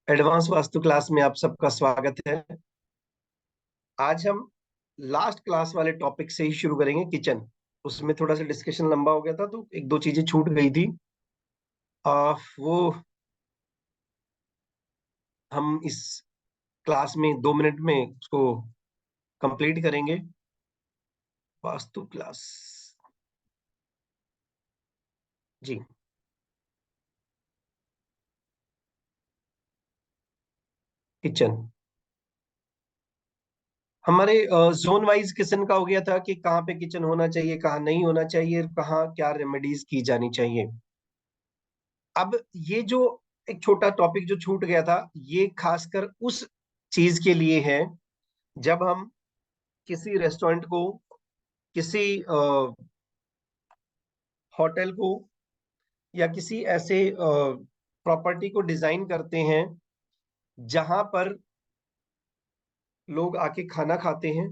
Advance vastu class में आप सबका स्वागत है। आज हम लास्ट क्लास वाले टॉपिक से ही शुरू करेंगे, किचन। उसमें थोड़ा सा डिस्कशन लंबा हो गया था तो एक दो चीजें छूट गई थी। वो हम इस क्लास में 2 मिनट में उसको कंप्लीट करेंगे। वास्तु क्लास जी। किचन हमारे जोन वाइज किचन का हो गया था कि कहाँ पे किचन होना चाहिए, कहाँ नहीं होना चाहिए, कहाँ क्या रेमेडीज की जानी चाहिए। अब ये जो एक छोटा टॉपिक जो छूट गया था, ये खासकर उस चीज के लिए है जब हम किसी रेस्टोरेंट को, किसी होटल को या किसी ऐसे प्रॉपर्टी को डिजाइन करते हैं जहां पर लोग आके खाना खाते हैं,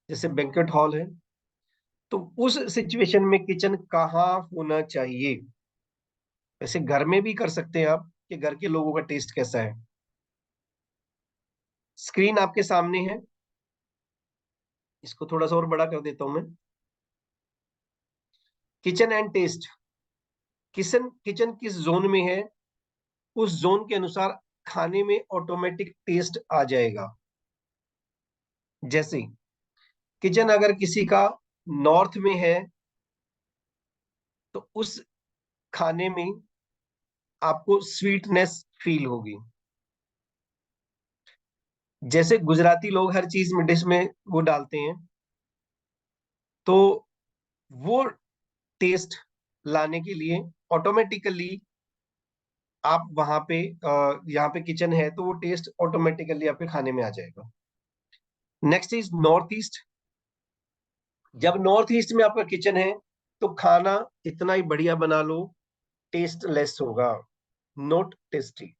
जैसे बैंक्वेट हॉल है। तो उस सिचुएशन में किचन कहाँ होना चाहिए। वैसे घर में भी कर सकते हैं आप कि घर के लोगों का टेस्ट कैसा है। स्क्रीन आपके सामने है, इसको थोड़ा सा और बड़ा कर देता हूं मैं। Kitchen and taste. Kitchen kitchen किस जोन में है, उस जोन के अनुसार खाने में ऑटोमेटिक टेस्ट आ जाएगा। जैसे किचन अगर किसी का नॉर्थ में है तो उस खाने में आपको स्वीटनेस फील होगी। जैसे गुजराती लोग हर चीज में डिश में वो डालते हैं, तो वो टेस्ट लाने के लिए ऑटोमेटिकली आप वहां पे यहाँ पे किचन है तो वो टेस्ट ऑटोमेटिकली आपके खाने में आ जाएगा। Next is north east. जब नॉर्थ ईस्ट में आपका किचन है तो खाना इतना ही बढ़िया बना लो, टेस्टलेस होगा, नॉट टेस्टी।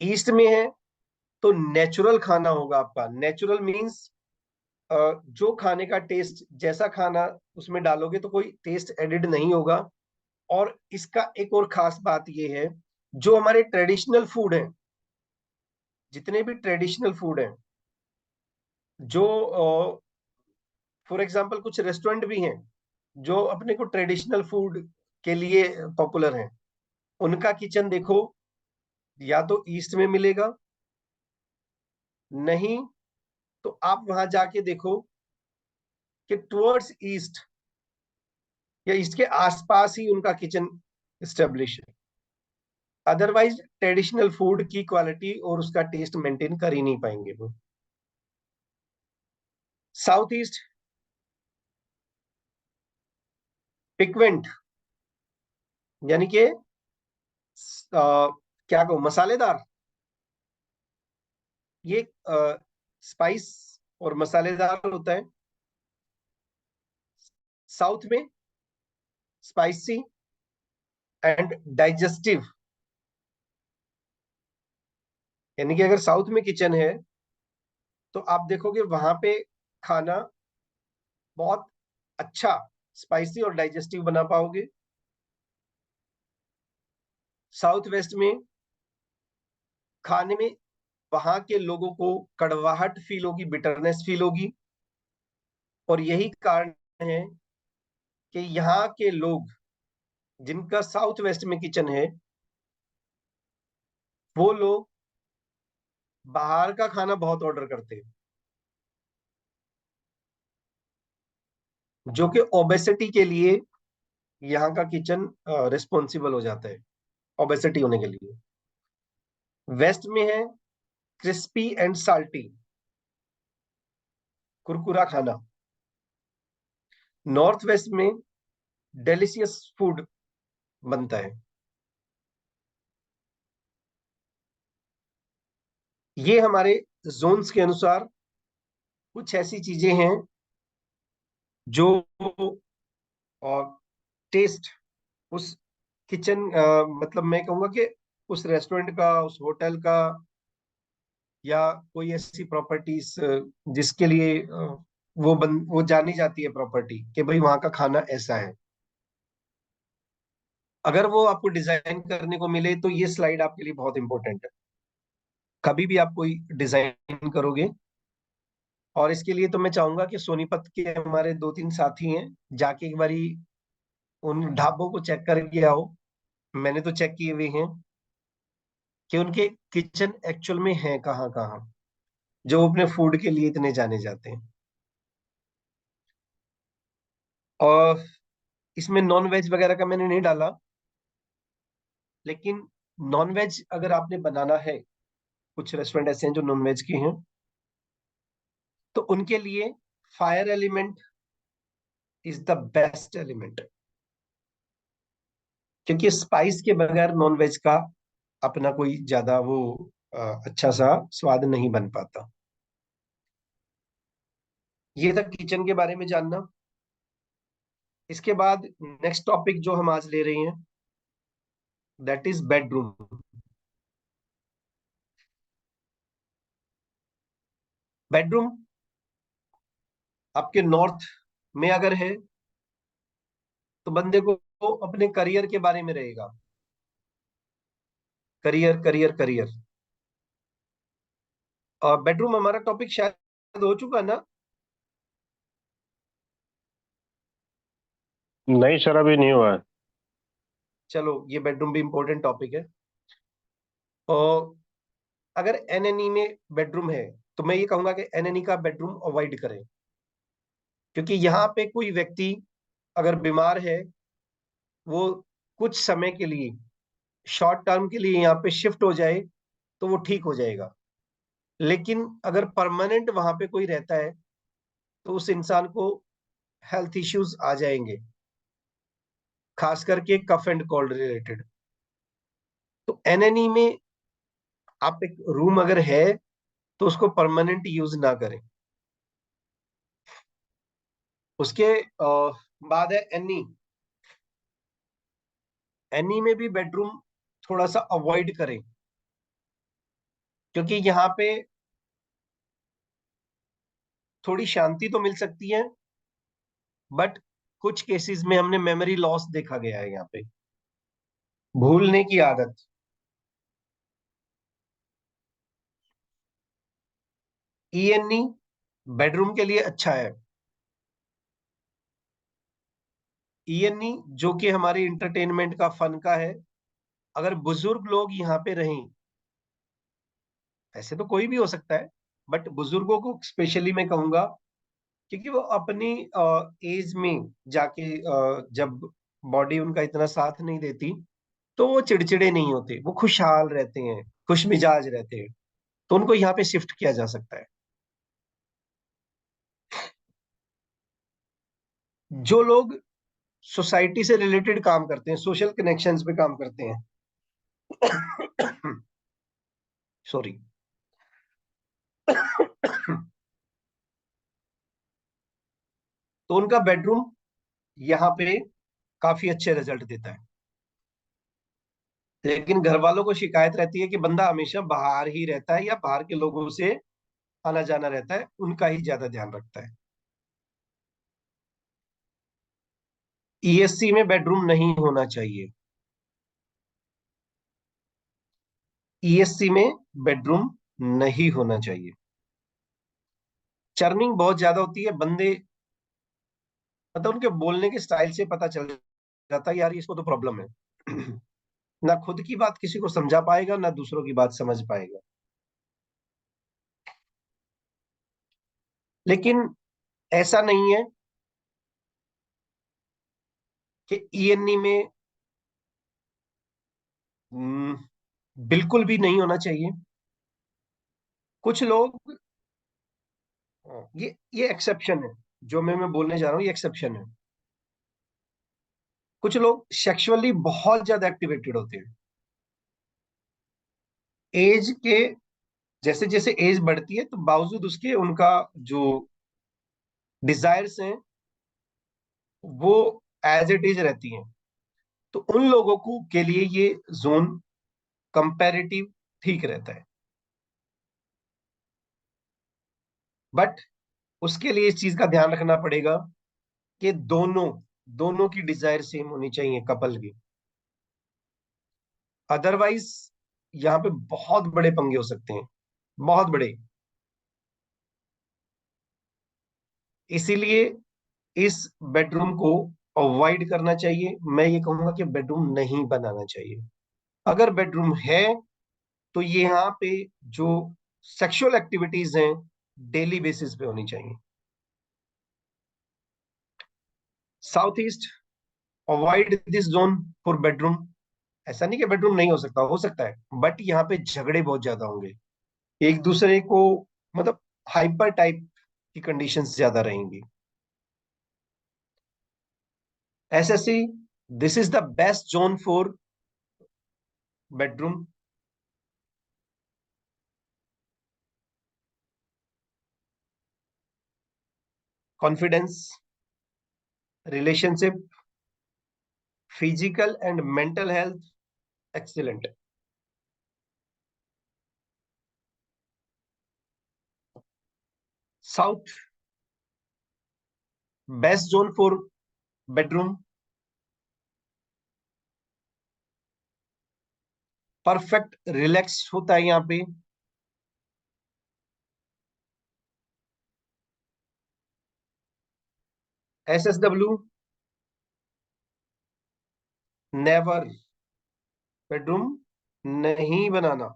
ईस्ट में है तो नेचुरल खाना होगा आपका। नेचुरल मीन्स जो खाने का टेस्ट, जैसा खाना उसमें डालोगे तो कोई टेस्ट एडिड नहीं होगा। और इसका एक और खास बात यह है, जो हमारे ट्रेडिशनल फूड हैं, जितने भी ट्रेडिशनल फूड हैं, जो फॉर एग्जांपल कुछ रेस्टोरेंट भी हैं जो अपने को ट्रेडिशनल फूड के लिए पॉपुलर हैं, उनका किचन देखो या तो ईस्ट में मिलेगा, नहीं तो आप वहां जाके देखो कि टुवर्ड्स ईस्ट या ईस्ट के आसपास ही उनका किचन स्टेब्लिश है। अदरवाइज ट्रेडिशनल फूड की क्वालिटी और उसका टेस्ट मेंटेन कर ही नहीं पाएंगे वो। साउथ ईस्ट, पिक्वेंट, यानी कि क्या कहूँ, मसालेदार। ये स्पाइस और मसालेदार होता है। साउथ में स्पाइसी एंड डाइजेस्टिव, यानी कि अगर साउथ में किचन है तो आप देखोगे वहां पे खाना बहुत अच्छा स्पाइसी और डाइजेस्टिव बना पाओगे। साउथ वेस्ट में खाने में वहां के लोगों को कड़वाहट फील होगी, बिटरनेस फील होगी। और यही कारण है कि यहाँ के लोग जिनका साउथ वेस्ट में किचन है, वो लोग बाहर का खाना बहुत ऑर्डर करते हैं, जो कि ओबेसिटी के लिए यहाँ का किचन रिस्पॉन्सिबल हो जाता है, ओबेसिटी होने के लिए। वेस्ट में है क्रिस्पी एंड साल्टी, कुरकुरा खाना। नॉर्थ वेस्ट में डेलिशियस फूड बनता है। ये हमारे जोन्स के अनुसार कुछ ऐसी चीजें हैं जो टेस्ट उस किचन, मतलब मैं कहूंगा कि उस रेस्टोरेंट का, उस होटल का, या कोई ऐसी प्रॉपर्टीज जिसके लिए वो जानी जाती है प्रॉपर्टी कि भाई वहां का खाना ऐसा है। अगर वो आपको डिजाइन करने को मिले तो ये स्लाइड आपके लिए बहुत इंपॉर्टेंट है। कभी भी आप कोई डिजाइन करोगे, और इसके लिए तो मैं चाहूंगा कि सोनीपत के हमारे 2-3 साथी हैं, जाके एक बारी उन ढाबों को चेक करके आओ। मैंने तो चेक किए हुए हैं कि उनके किचन एक्चुअल में है कहाँ कहाँ, जो अपने फूड के लिए इतने जाने जाते हैं। और इसमें नॉन वेज वगैरह का मैंने नहीं डाला, लेकिन नॉन वेज अगर आपने बनाना है, कुछ रेस्टोरेंट ऐसे हैं जो नॉन वेज के हैं, तो उनके लिए fire element is the best element. क्योंकि स्पाइस के बगैर नॉन वेज का अपना कोई ज्यादा वो अच्छा सा स्वाद नहीं बन पाता। ये था किचन के बारे में जानना। इसके बाद नेक्स्ट टॉपिक जो हम आज ले रहे हैं, दैट इज बेडरूम। बेडरूम आपके नॉर्थ में अगर है, तो बंदे को अपने करियर के बारे में रहेगा। Career career career. और बेडरूम हमारा टॉपिक शायद हो चुका ना। नहीं सर, अभी नहीं हुआ है। चलो, ये बेडरूम भी इंपॉर्टेंट टॉपिक है। और अगर एनएनई में बेडरूम है, तो मैं ये कहूंगा कि एनएनई का बेडरूम अवॉइड करें। क्योंकि यहाँ पे कोई व्यक्ति अगर बीमार है, वो कुछ समय के लिए, शॉर्ट टर्म के लिए यहाँ पे शिफ्ट हो जाए तो वो ठीक हो जाएगा। लेकिन अगर परमानेंट वहां पे कोई रहता है, तो उस इंसान को हेल्थ इश्यूज आ जाएंगे, खास करके कफ एंड कोल्ड रिलेटेड। तो एनएनई में आप एक रूम अगर है, तो उसको परमानेंट यूज ना करें। उसके बाद है एनई। एनई में भी बेडरूम थोड़ा सा अवॉइड करें, क्योंकि यहाँ पे थोड़ी शांति तो मिल सकती है, बट कुछ केसेस में हमने मेमोरी लॉस देखा गया है यहाँ पे, भूलने की आदत। ईएनई बेडरूम के लिए अच्छा है। ईएनई जो कि हमारी इंटरटेनमेंट का, फन का है। अगर बुजुर्ग लोग यहाँ पे रहें, ऐसे तो कोई भी हो सकता है, बट बुजुर्गों को स्पेशली मैं कहूंगा, क्योंकि वो अपनी एज में जाके जब बॉडी उनका इतना साथ नहीं देती, तो वो चिड़चिड़े नहीं होते, वो खुशहाल रहते हैं, खुश मिजाज रहते हैं। तो उनको यहाँ पे शिफ्ट किया जा सकता है। जो लोग सोसाइटी से रिलेटेड काम करते हैं, सोशल कनेक्शंस पे काम करते हैं, सॉरी, तो उनका बेडरूम यहाँ पे काफी अच्छे रिजल्ट देता है। लेकिन घर वालों को शिकायत रहती है कि बंदा हमेशा बाहर ही रहता है, या बाहर के लोगों से आना जाना रहता है, उनका ही ज्यादा ध्यान रखता है। ईएससी में बेडरूम नहीं होना चाहिए। ईएससी में बेडरूम नहीं होना चाहिए। चर्निंग बहुत ज्यादा होती है, बंदे मतलब उनके बोलने के स्टाइल से पता चल जाता है यार इसको तो प्रॉब्लम है। ना खुद की बात किसी को समझा पाएगा, ना दूसरों की बात समझ पाएगा। लेकिन ऐसा नहीं है कि ईएनई में हम्म, बिल्कुल भी नहीं होना चाहिए। कुछ लोग, ये एक्सेप्शन है, जो मैं बोलने जा रहा हूँ ये एक्सेप्शन है। कुछ लोग सेक्सुअली बहुत ज्यादा एक्टिवेटेड होते हैं। एज के जैसे जैसे एज बढ़ती है, तो बावजूद उसके उनका जो डिजायर्स हैं, वो एज इट इज रहती हैं। तो उन लोगों को के लिए ये जोन कंपैरेटिव ठीक रहता है। बट उसके लिए इस चीज का ध्यान रखना पड़ेगा कि दोनों दोनों की डिजायर सेम होनी चाहिए, कपल की। अदरवाइज यहाँ पे बहुत बड़े पंगे हो सकते हैं, बहुत बड़े। इसीलिए इस बेडरूम को अवॉइड करना चाहिए। मैं ये कहूंगा कि बेडरूम नहीं बनाना चाहिए। अगर बेडरूम है तो ये यहाँ पे जो सेक्सुअल एक्टिविटीज हैं डेली बेसिस पे होनी चाहिए। South east, avoid this zone for bedroom. ऐसा नहीं कि बेडरूम नहीं हो सकता है, बट यहाँ पे झगड़े बहुत ज्यादा होंगे एक दूसरे को, मतलब हाइपर टाइप की कंडीशंस ज्यादा रहेंगी। SSE, this is the best zone for bedroom. Confidence, relationship, physical and mental health, excellent. South, best zone for bedroom. Perfect relax होता है यहाँ पे। एसएसडब्ल्यू, नेवर, बेडरूम नहीं बनाना।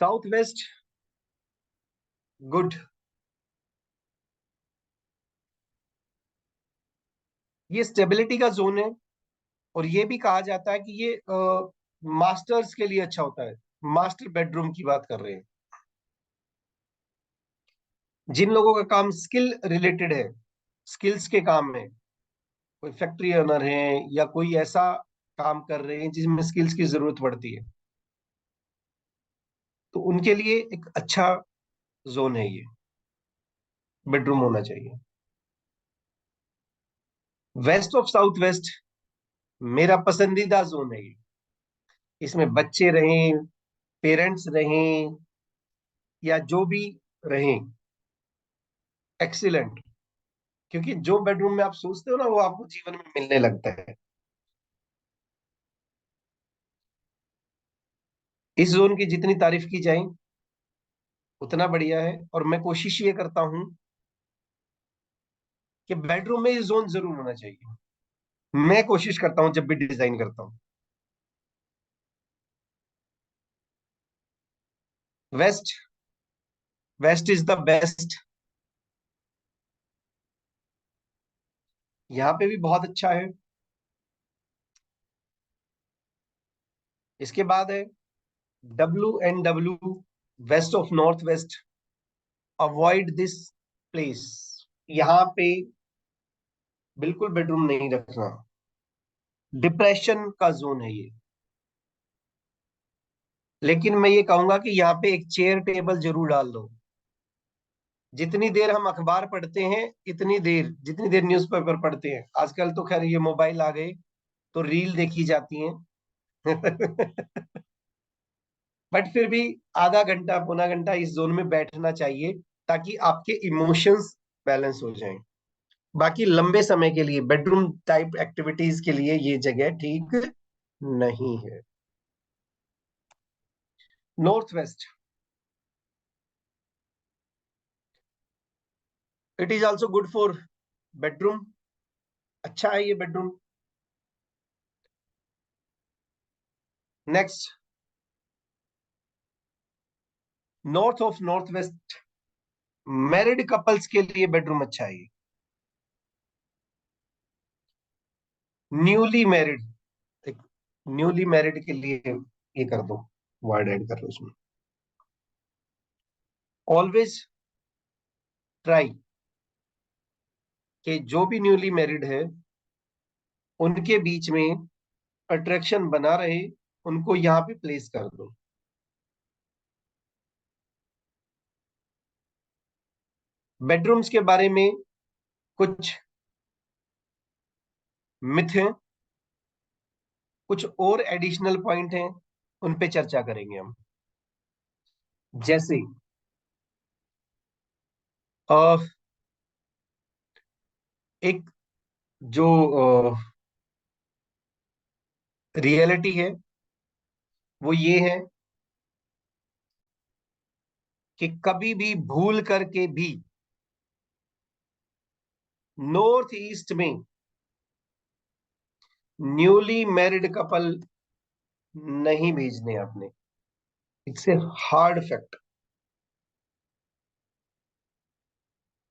South west, good. ये स्टेबिलिटी का जोन है, और ये भी कहा जाता है कि ये मास्टर्स के लिए अच्छा होता है। मास्टर बेडरूम की बात कर रहे हैं, जिन लोगों का काम स्किल रिलेटेड है, स्किल्स के काम है, कोई फैक्ट्री ओनर है या कोई ऐसा काम कर रहे हैं जिसमें स्किल्स की जरूरत पड़ती है, तो उनके लिए एक अच्छा जोन है ये, बेडरूम होना चाहिए। वेस्ट ऑफ साउथ वेस्ट मेरा पसंदीदा जोन है ये। इसमें बच्चे रहें, पेरेंट्स रहें, या जो भी रहें, एक्सीलेंट। क्योंकि जो बेडरूम में आप सोचते हो ना, वो आपको जीवन में मिलने लगता है। इस जोन की जितनी तारीफ की जाए उतना बढ़िया है, और मैं कोशिश ये करता हूं कि बेडरूम में ये जोन जरूर होना चाहिए। मैं कोशिश करता हूं जब भी डिजाइन करता हूं। West, west is the best. यहाँ पे भी बहुत अच्छा है। इसके बाद है WNW, west of north west, avoid this place. यहाँ पे बिल्कुल बेडरूम नहीं रखना, डिप्रेशन का जोन है ये। लेकिन मैं ये कहूंगा कि यहाँ पे एक चेयर टेबल जरूर डाल दो। जितनी देर हम अखबार पढ़ते हैं, इतनी देर जितनी देर न्यूज़पेपर पढ़ते हैं, आजकल तो खैर ये मोबाइल आ गए तो रील देखी जाती हैं। बट फिर भी आधा घंटा पौना घंटा इस जोन में बैठना चाहिए, ताकि आपके इमोशंस बैलेंस हो जाएं। बाकी लंबे समय के लिए बेडरूम टाइप एक्टिविटीज के लिए ये जगह ठीक नहीं है। North west, it is also good for bedroom. अच्छा है ये bedroom. Next, north of north waste, married couples के लिए बेडरूम अच्छा है। न्यूली मैरिड, एक न्यूली मैरिड के लिए ये कर दो, वर्ड ऐड कर लो उसमें। ऑलवेज ट्राई कि जो भी न्यूली मैरिड है उनके बीच में अट्रैक्शन बना रहे, उनको यहाँ पे प्लेस कर दो। बेडरूम्स के बारे में कुछ मिथ हैं, कुछ और एडिशनल पॉइंट हैं, उन पे चर्चा करेंगे हम। जैसे अ, एक जो रियलिटी है वो ये है कि कभी भी भूल करके भी नॉर्थ ईस्ट में न्यूली मैरिड कपल नहीं भेजने आपने। It's a hard fact.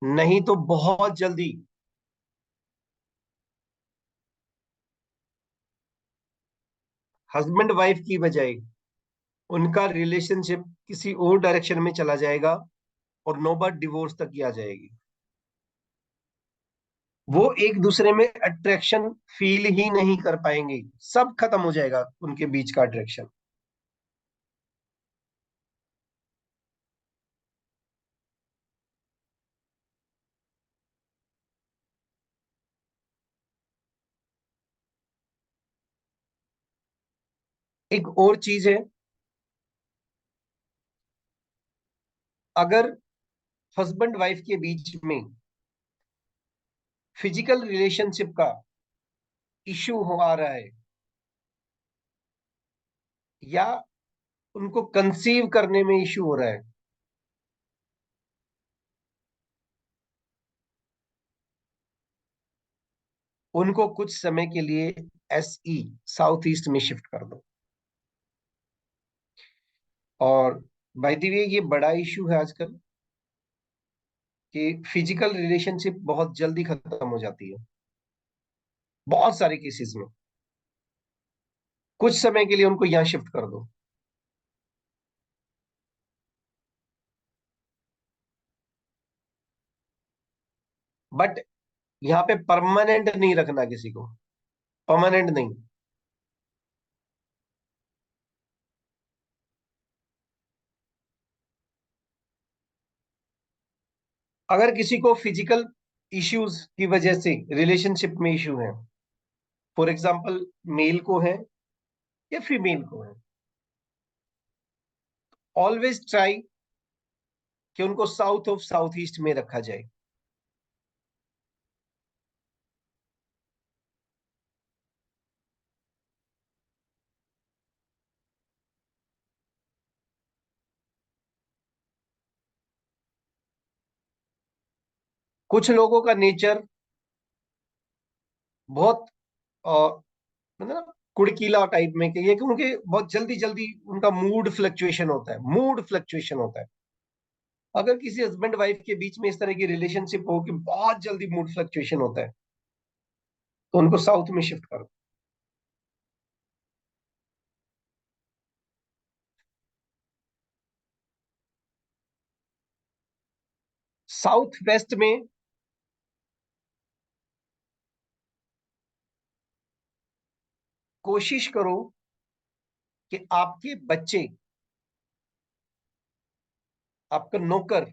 नहीं तो बहुत जल्दी हस्बैंड वाइफ की बजाय उनका रिलेशनशिप किसी और डायरेक्शन में चला जाएगा और नौबत डिवोर्स तक ही आ जाएगी। वो एक दूसरे में अट्रैक्शन फील ही नहीं कर पाएंगे। सब खत्म हो जाएगा उनके बीच का अट्रैक्शन। एक और चीज है, अगर हस्बैंड वाइफ के बीच में फिजिकल रिलेशनशिप का इश्यू हो आ रहा है, या उनको कंसीव करने में इश्यू हो रहा है, उनको कुछ समय के लिए SE साउथ ईस्ट में शिफ्ट कर दो। और बाय द वे ये बड़ा इश्यू है आजकल कि फिजिकल रिलेशनशिप बहुत जल्दी खत्म हो जाती है बहुत सारे केसेस में। कुछ समय के लिए उनको यहां शिफ्ट कर दो। बट यहाँ पे परमानेंट नहीं रखना किसी को। परमानेंट नहीं। अगर किसी को फिजिकल इश्यूज की वजह से रिलेशनशिप में इश्यू है, फॉर एग्जाम्पल मेल को है या फीमेल को है, ऑलवेज ट्राई कि उनको साउथ ऑफ साउथ ईस्ट में रखा जाए। कुछ लोगों का नेचर बहुत मतलब ना कुड़कीला टाइप में, कि ये कि उनके बहुत जल्दी जल्दी उनका मूड फ्लक्चुएशन होता है। मूड फ्लक्चुएशन होता है। अगर किसी हस्बैंड वाइफ के बीच में इस तरह की रिलेशनशिप हो कि बहुत जल्दी मूड फ्लक्चुएशन होता है, तो उनको साउथ में शिफ्ट करो। साउथ वेस्ट में कोशिश करो कि आपके बच्चे, आपका नौकर,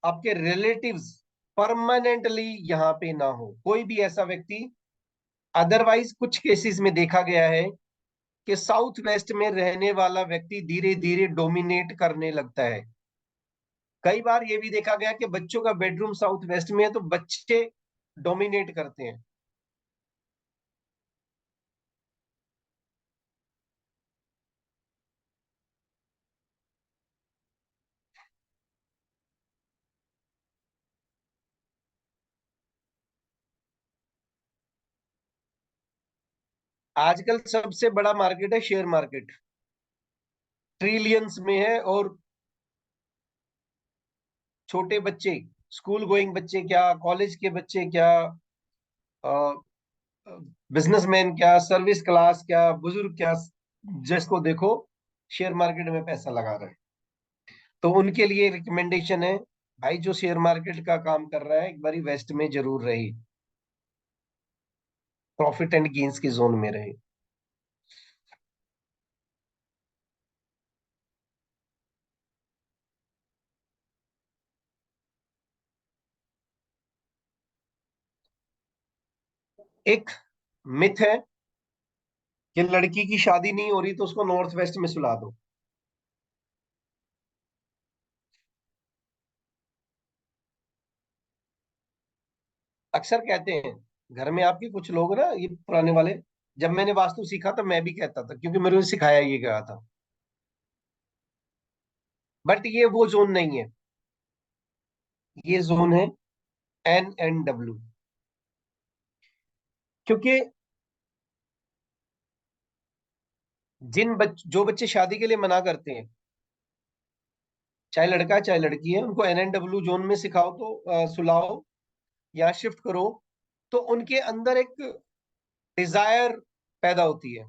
आपके रिलेटिव्स परमानेंटली यहाँ पे ना हो, कोई भी ऐसा व्यक्ति। अदरवाइज कुछ केसेस में देखा गया है कि साउथ वेस्ट में रहने वाला व्यक्ति धीरे धीरे डोमिनेट करने लगता है। कई बार ये भी देखा गया कि बच्चों का बेडरूम साउथ वेस्ट में है तो बच्चे डोमिनेट करते हैं। आजकल सबसे बड़ा मार्केट है शेयर मार्केट। ट्रिलियंस में है। और छोटे बच्चे, स्कूल गोइंग बच्चे क्या, कॉलेज के बच्चे क्या, बिजनेसमैन क्या, सर्विस क्लास क्या, बुजुर्ग क्या, जिसको देखो शेयर मार्केट में पैसा लगा रहे हैं। तो उनके लिए रिकमेंडेशन है, भाई जो शेयर मार्केट का काम कर रहा है एक बारी वेस्ट में जरूर रहे, प्रॉफिट एंड गेन्स की जोन में रहे। एक मिथ है कि लड़की की शादी नहीं हो रही तो उसको नॉर्थ वेस्ट में सुला दो। अक्सर कहते हैं घर में आपके कुछ लोग ना, ये पुराने वाले, जब मैंने वास्तु सीखा तो मैं भी कहता था, क्योंकि मेरे को सिखाया ये गया था। बट ये वो जोन नहीं है। ये जोन है NNW। क्योंकि जो बच्चे शादी के लिए मना करते हैं, चाहे लड़का है चाहे लड़की है, उनको NNW जोन में सिखाओ तो सुलाओ या शिफ्ट करो, तो उनके अंदर एक डिजायर पैदा होती है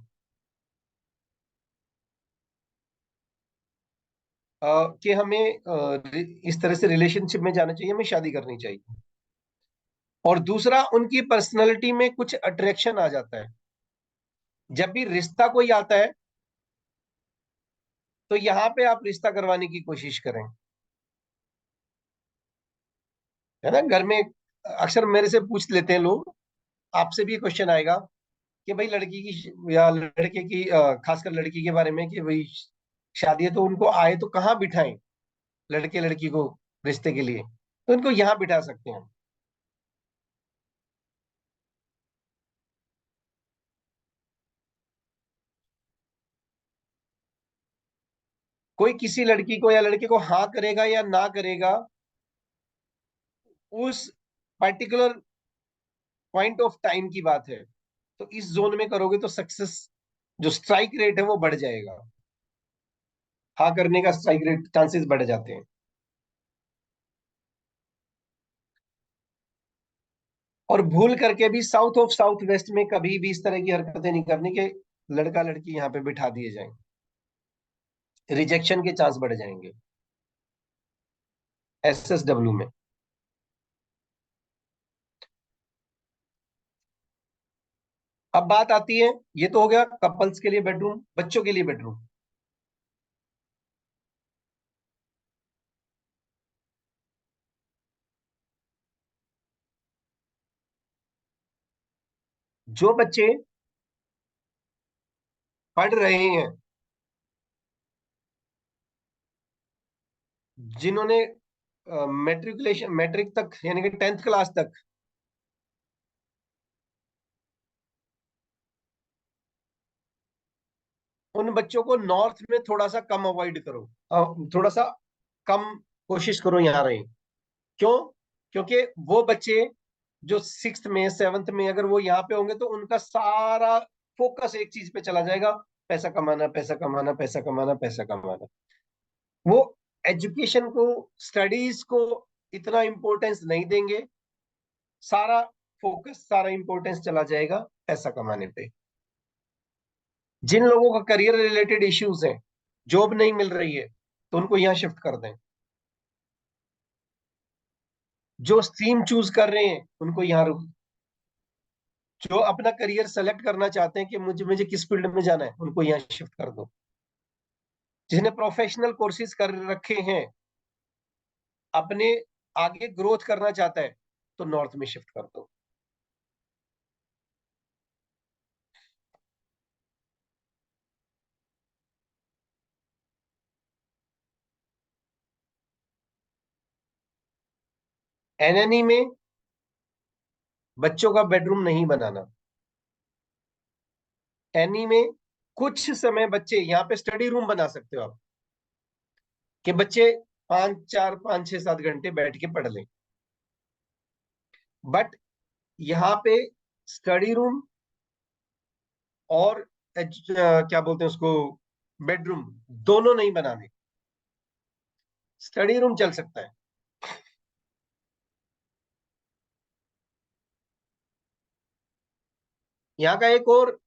कि हमें इस तरह से रिलेशनशिप में जाना चाहिए, हमें शादी करनी चाहिए। और दूसरा, उनकी पर्सनैलिटी में कुछ अट्रैक्शन आ जाता है। जब भी रिश्ता कोई आता है, तो यहाँ पे आप रिश्ता करवाने की कोशिश करें। है ना, घर में अक्सर मेरे से पूछ लेते हैं लोग, आपसे भी क्वेश्चन आएगा कि भाई लड़की की या लड़के की, खासकर लड़की के बारे में, कि भाई शादी है तो उनको आए तो कहाँ बिठाएं लड़के लड़की को रिश्ते के लिए। तो इनको यहाँ बिठा सकते हैं। कोई किसी लड़की को या लड़के को हाँ करेगा या ना करेगा, उस पर्टिकुलर पॉइंट ऑफ टाइम की बात है। तो इस जोन में करोगे तो सक्सेस, जो स्ट्राइक रेट है वो बढ़ जाएगा। हाँ करने का स्ट्राइक रेट, चांसेस बढ़ जाते हैं। और भूल करके भी साउथ ऑफ साउथ वेस्ट में कभी भी इस तरह की हरकतें नहीं करनी कि लड़का लड़की यहाँ पे बिठा दिए जाएं। रिजेक्शन के चांस बढ़ जाएंगे SSW में। अब बात आती है, ये तो हो गया कपल्स के लिए बेडरूम, बच्चों के लिए बेडरूम। जो बच्चे पढ़ रहे हैं, जिन्होंने मैट्रिकुलेशन, मैट्रिक तक यानी कि 10th क्लास तक, उन बच्चों को नॉर्थ में थोड़ा सा कम अवॉइड करो। थोड़ा सा कम कोशिश करो यहाँ रहे। क्यों? क्योंकि वो बच्चे जो 6th में 7th में अगर वो यहाँ पे होंगे, तो उनका सारा फोकस एक चीज पे चला जाएगा, पैसा कमाना, पैसा कमाना, पैसा कमाना, पैसा कमाना। वो एजुकेशन को, स्टडीज को इतना इंपॉर्टेंस नहीं देंगे। सारा फोकस, सारा इंपॉर्टेंस चला जाएगा पैसा कमाने पे। जिन लोगों का करियर रिलेटेड इश्यूज हैं, जॉब नहीं मिल रही है, तो उनको यहाँ शिफ्ट कर दें। जो स्ट्रीम चूज कर रहे हैं, उनको यहाँ रुक। जो अपना करियर सेलेक्ट करना चाहते हैं कि मुझे मुझे किस फील्ड में जाना है, उनको यहाँ शिफ्ट कर दो। जिसने प्रोफेशनल कोर्सेज कर रखे हैं, अपने आगे ग्रोथ करना चाहता है, तो नॉर्थ में शिफ्ट कर दो। NNE में बच्चों का बेडरूम नहीं बनाना। एनी में कुछ समय बच्चे यहाँ पे स्टडी रूम बना सकते हो आप, कि बच्चे 5 4 5 6 7 घंटे बैठ के पढ़ लें। बट यहाँ पे स्टडी रूम और क्या बोलते हैं उसको, बेडरूम, दोनों नहीं बनाने। स्टडी रूम चल सकता है। यहाँ का एक और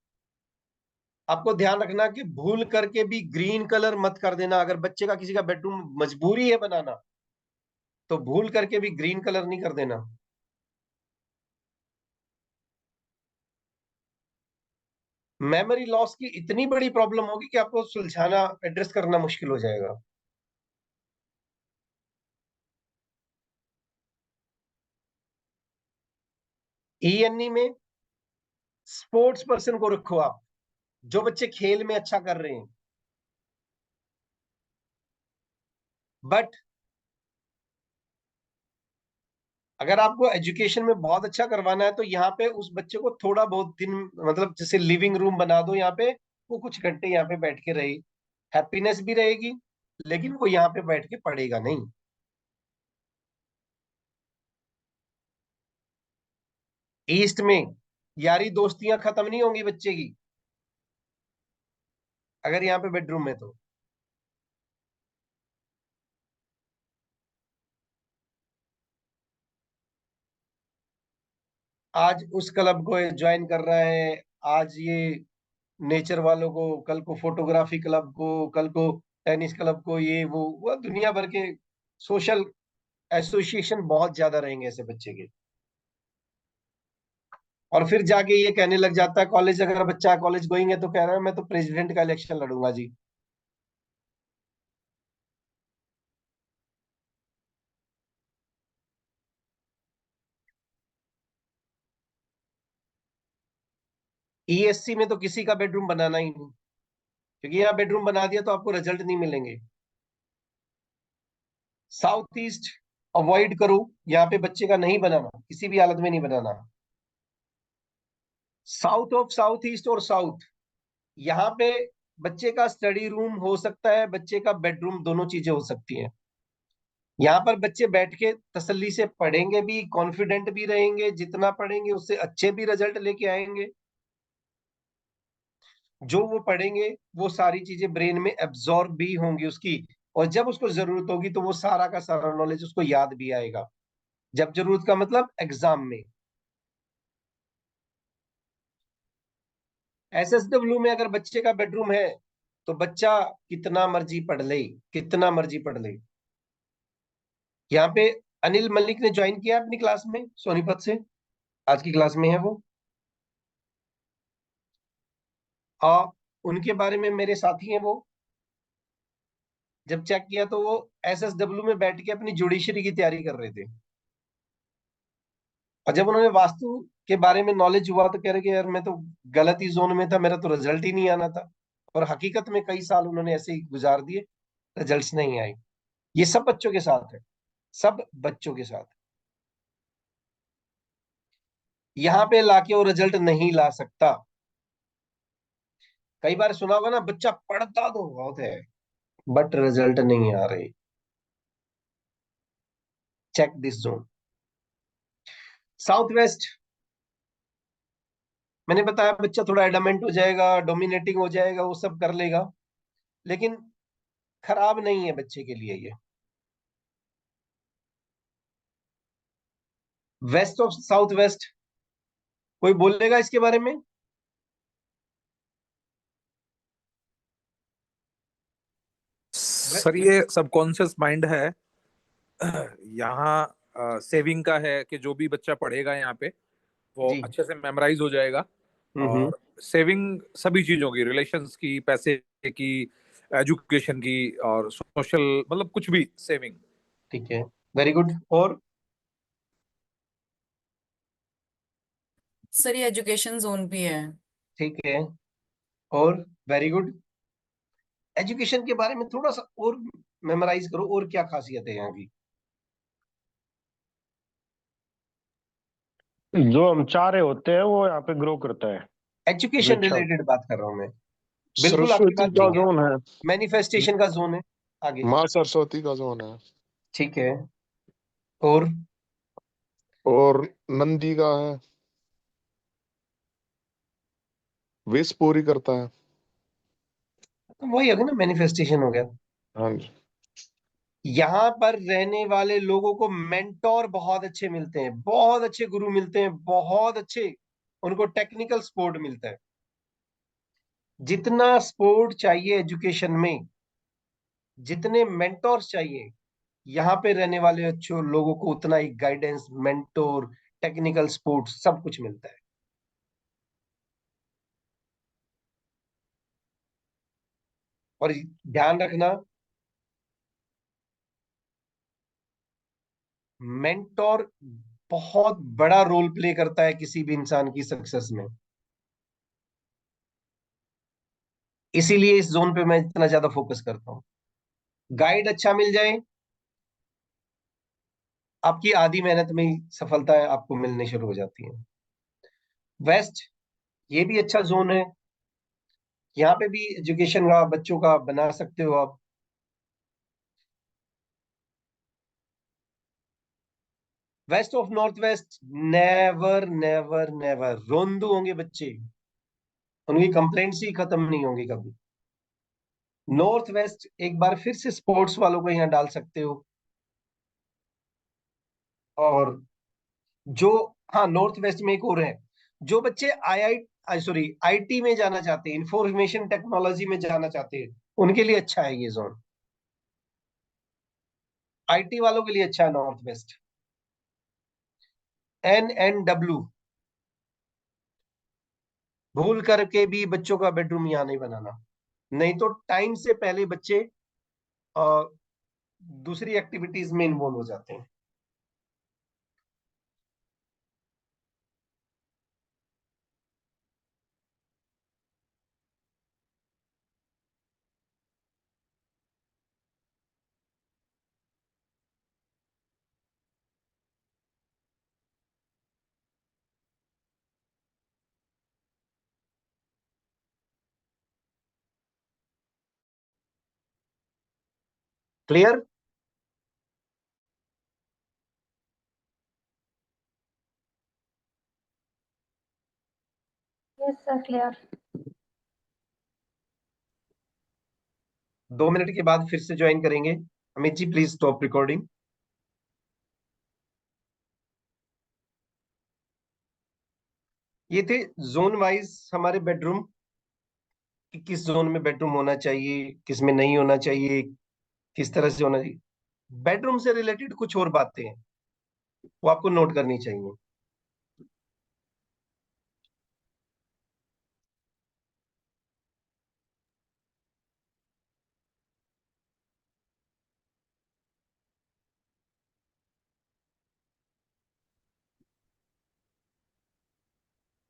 आपको ध्यान रखना कि भूल करके भी ग्रीन कलर मत कर देना। अगर बच्चे का किसी का बेडरूम मजबूरी है बनाना, तो भूल करके भी ग्रीन कलर नहीं कर देना। मेमोरी लॉस की इतनी बड़ी प्रॉब्लम होगी कि आपको सुलझाना, एड्रेस करना मुश्किल हो जाएगा। ENE में स्पोर्ट्स पर्सन को रखो आप, जो बच्चे खेल में अच्छा कर रहे हैं। बट अगर आपको एजुकेशन में बहुत अच्छा करवाना है तो यहाँ पे उस बच्चे को थोड़ा बहुत दिन, मतलब जैसे लिविंग रूम बना दो यहाँ पे, वो कुछ घंटे यहाँ पे बैठ के रहे, हैप्पीनेस भी रहेगी, लेकिन वो यहाँ पे बैठ के पढ़ेगा नहीं। ईस्ट में यारी दोस्तियां खत्म नहीं होंगी बच्चे की, अगर यहाँ पे बेडरूम में तो। आज उस क्लब को ज्वाइन कर रहा है, आज ये नेचर वालों को, कल को फोटोग्राफी क्लब को, कल को टेनिस क्लब को, ये वो दुनिया भर के सोशल एसोसिएशन बहुत ज्यादा रहेंगे ऐसे बच्चे के। और फिर जाके ये कहने लग जाता है कॉलेज, अगर बच्चा कॉलेज गोइंग है तो कह रहा है मैं तो प्रेसिडेंट का इलेक्शन लड़ूंगा जी। ईएससी में तो किसी का बेडरूम बनाना ही नहीं, क्योंकि यहाँ बेडरूम बना दिया तो आपको रिजल्ट नहीं मिलेंगे। साउथ ईस्ट अवॉइड करो, यहाँ पे बच्चे का नहीं बनाना, किसी भी हालत में नहीं बनाना। साउथ ऑफ साउथ ईस्ट और साउथ, यहाँ पे बच्चे का स्टडी रूम हो सकता है, बच्चे का बेडरूम, दोनों चीजें हो सकती हैं। यहाँ पर बच्चे बैठ के तसल्ली से पढ़ेंगे भी, कॉन्फिडेंट भी रहेंगे, जितना पढ़ेंगे उससे अच्छे भी रिजल्ट लेके आएंगे। जो वो पढ़ेंगे वो सारी चीजें ब्रेन में एब्जॉर्ब भी होंगी उसकी, और जब उसको जरूरत होगी तो वो सारा का सारा नॉलेज उसको याद भी आएगा, जब जरूरत का मतलब एग्जाम में। एसएसडब्ल्यू में अगर बच्चे का बेडरूम है तो बच्चा कितना मर्जी पढ़ ले, कितना मर्जी पढ़ ले। यहाँ पे अनिल मलिक ने ज्वाइन किया अपनी क्लास में सोनीपत से, आज की क्लास में है वो। और उनके बारे में मेरे साथी हैं वो, जब चेक किया तो वो एसएसडब्ल्यू में बैठ के अपनी जुडिशरी की तैयारी कर रहे थे। और जब उन्होंने वास्तु के बारे में नॉलेज हुआ तो कह रहे कि यार मैं तो गलत ही जोन में था, मेरा तो रिजल्ट ही नहीं आना था। और हकीकत में कई साल उन्होंने ऐसे ही गुजार दिए, रिजल्ट्स नहीं आए। ये सब बच्चों के साथ है, सब बच्चों के साथ। यहाँ पे लाके वो रिजल्ट नहीं ला सकता। कई बार सुना होगा ना, बच्चा पढ़ता तो बहुत है बट रिजल्ट नहीं आ रहे। Check this zone. South west, मैंने बताया बच्चा थोड़ा एडमेंट हो जाएगा, डोमिनेटिंग हो जाएगा, वो सब कर लेगा, लेकिन खराब नहीं है बच्चे के लिए ये। वेस्ट ऑफ साउथ वेस्ट, कोई बोलेगा इसके बारे में? वे, सर ये सबकॉन्शियस माइंड है। यहाँ सेविंग का है कि जो भी बच्चा पढ़ेगा यहाँ पे वो जी। अच्छे से मेमोराइज हो जाएगा। हम्म। और सेविंग सभी चीजों की, रिलेशंस की, पैसे की, एजुकेशन की, और सोशल, मतलब कुछ भी सेविंग। ठीक है, वेरी गुड। और सर ये एजुकेशन जोन भी है। ठीक है, और वेरी गुड। एजुकेशन के बारे में थोड़ा सा और मेमोराइज करो, और क्या खासियत है यहाँ की? जो हम चाह रहे होते हैं वो यहाँ पे ग्रो करता है, जो एजुकेशन इच्छा। रिलेटेड बात कर रहा हूं मैं। बिल्कुल आपकी सरस्वती बात का ठीक है। जोन है। मैनिफेस्टेशन का जोन है। आगे। माँ सरस्वती का जोन है। ठीक है। और और नंदी का है, विश पूरी करता है। तो वही होगा ना, मैनिफेस्टेशन हो गया। हाँ जी। यहाँ पर रहने वाले लोगों को मेंटोर बहुत अच्छे मिलते हैं, बहुत अच्छे गुरु मिलते हैं, बहुत अच्छे उनको टेक्निकल सपोर्ट मिलता है। जितना सपोर्ट चाहिए एजुकेशन में, जितने मेंटोर्स चाहिए, यहाँ पे रहने वाले अच्छे लोगों को उतना ही गाइडेंस, मेंटोर, टेक्निकल सपोर्ट सब कुछ मिलता है। और ध्यान रखना, मेंटोर बहुत बड़ा रोल प्ले करता है किसी भी इंसान की सक्सेस में। इसीलिए इस जोन पे मैं इतना ज्यादा फोकस करता हूँ। गाइड अच्छा मिल जाए, आपकी आधी मेहनत में ही सफलता आपको मिलनी शुरू हो जाती है। वेस्ट, ये भी अच्छा जोन है, यहाँ पे भी एजुकेशन का बच्चों का बना सकते हो आप। West of north west, never never never, रोंदू होंगे बच्चे, उनकी कंप्लेंट्स ही खत्म नहीं होंगी कभी। नॉर्थ वेस्ट एक बार फिर से स्पोर्ट्स वालों को यहाँ डाल सकते हो। और जो, हाँ, नॉर्थ वेस्ट में एक और है, जो बच्चे आईटी में जाना चाहते हैं, इंफॉर्मेशन टेक्नोलॉजी में जाना चाहते हैं, उनके लिए अच्छा है ये जोन। आईटी वालों के लिए अच्छा है नॉर्थ वेस्ट। NNW, भूल करके भी बच्चों का बेडरूम यहाँ नहीं बनाना, नहीं तो टाइम से पहले बच्चे अ, दूसरी एक्टिविटीज में इन्वॉल्व हो जाते हैं। Clear? Yes sir, clear. 2 minute के बाद फिर से ज्वाइन करेंगे। Amit ji please stop recording. ये थे जोन वाइज हमारे बेडरूम, कि किस जोन में बेडरूम होना चाहिए, किस में नहीं होना चाहिए, किस तरह से होना चाहिए। बेडरूम से रिलेटेड कुछ और बातें हैं, वो आपको नोट करनी चाहिए।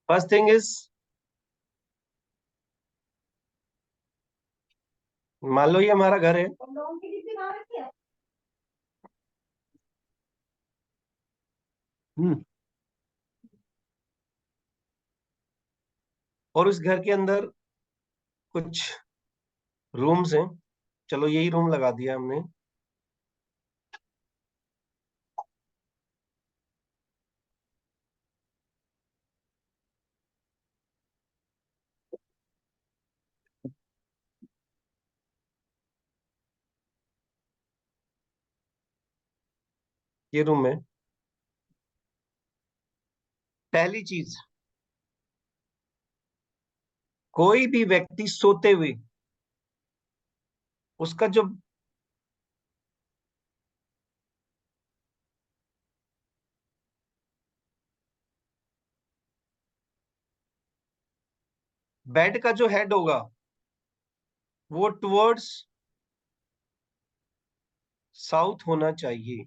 फर्स्ट थिंग इज, मान लो ये हमारा घर है, और उस घर के अंदर कुछ रूम्स हैं। चलो यही रूम लगा दिया हमने। ये रूम है। पहली चीज, कोई भी व्यक्ति सोते हुए उसका जो बेड का जो हेड होगा वो टुवर्ड्स साउथ होना चाहिए।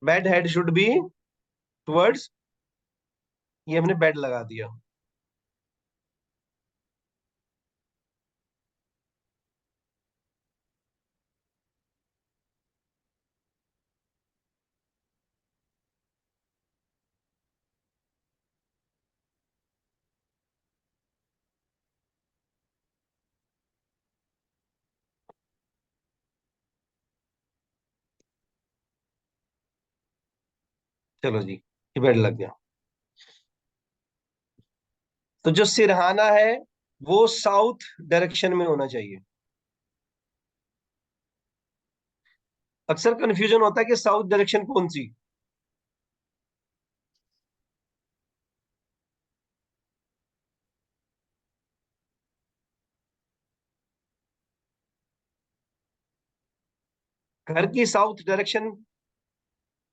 Bed head should be towards, ये हमने बेड लगा दिया। चलो जी, ये बेड लग गया। तो जो सिरहाना है वो साउथ डायरेक्शन में होना चाहिए। अक्सर कंफ्यूजन होता है कि साउथ डायरेक्शन कौन सी। घर की साउथ डायरेक्शन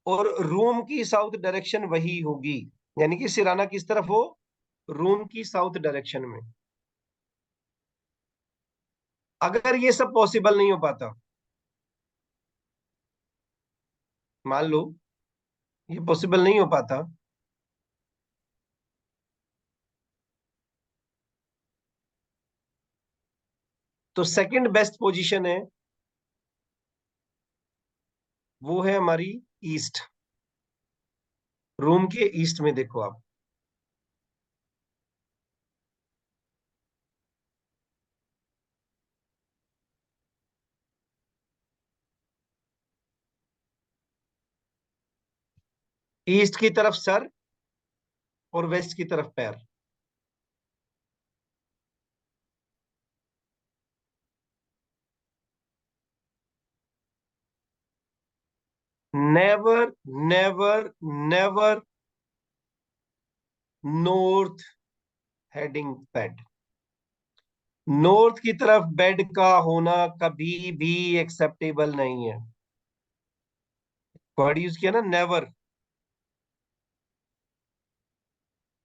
और रूम की साउथ डायरेक्शन वही होगी, यानी कि सिरहाना किस तरफ हो, रूम की साउथ डायरेक्शन में। अगर ये सब पॉसिबल नहीं हो पाता, मान लो ये पॉसिबल नहीं हो पाता, तो सेकंड बेस्ट पोजीशन है वो है हमारी ईस्ट। रूम के ईस्ट में देखो आप। ईस्ट की तरफ सर और वेस्ट की तरफ पैर। Never never never north heading bed. North की तरफ बेड का होना कभी भी एक्सेप्टेबल नहीं है। वर्ड यूज किया ना, never.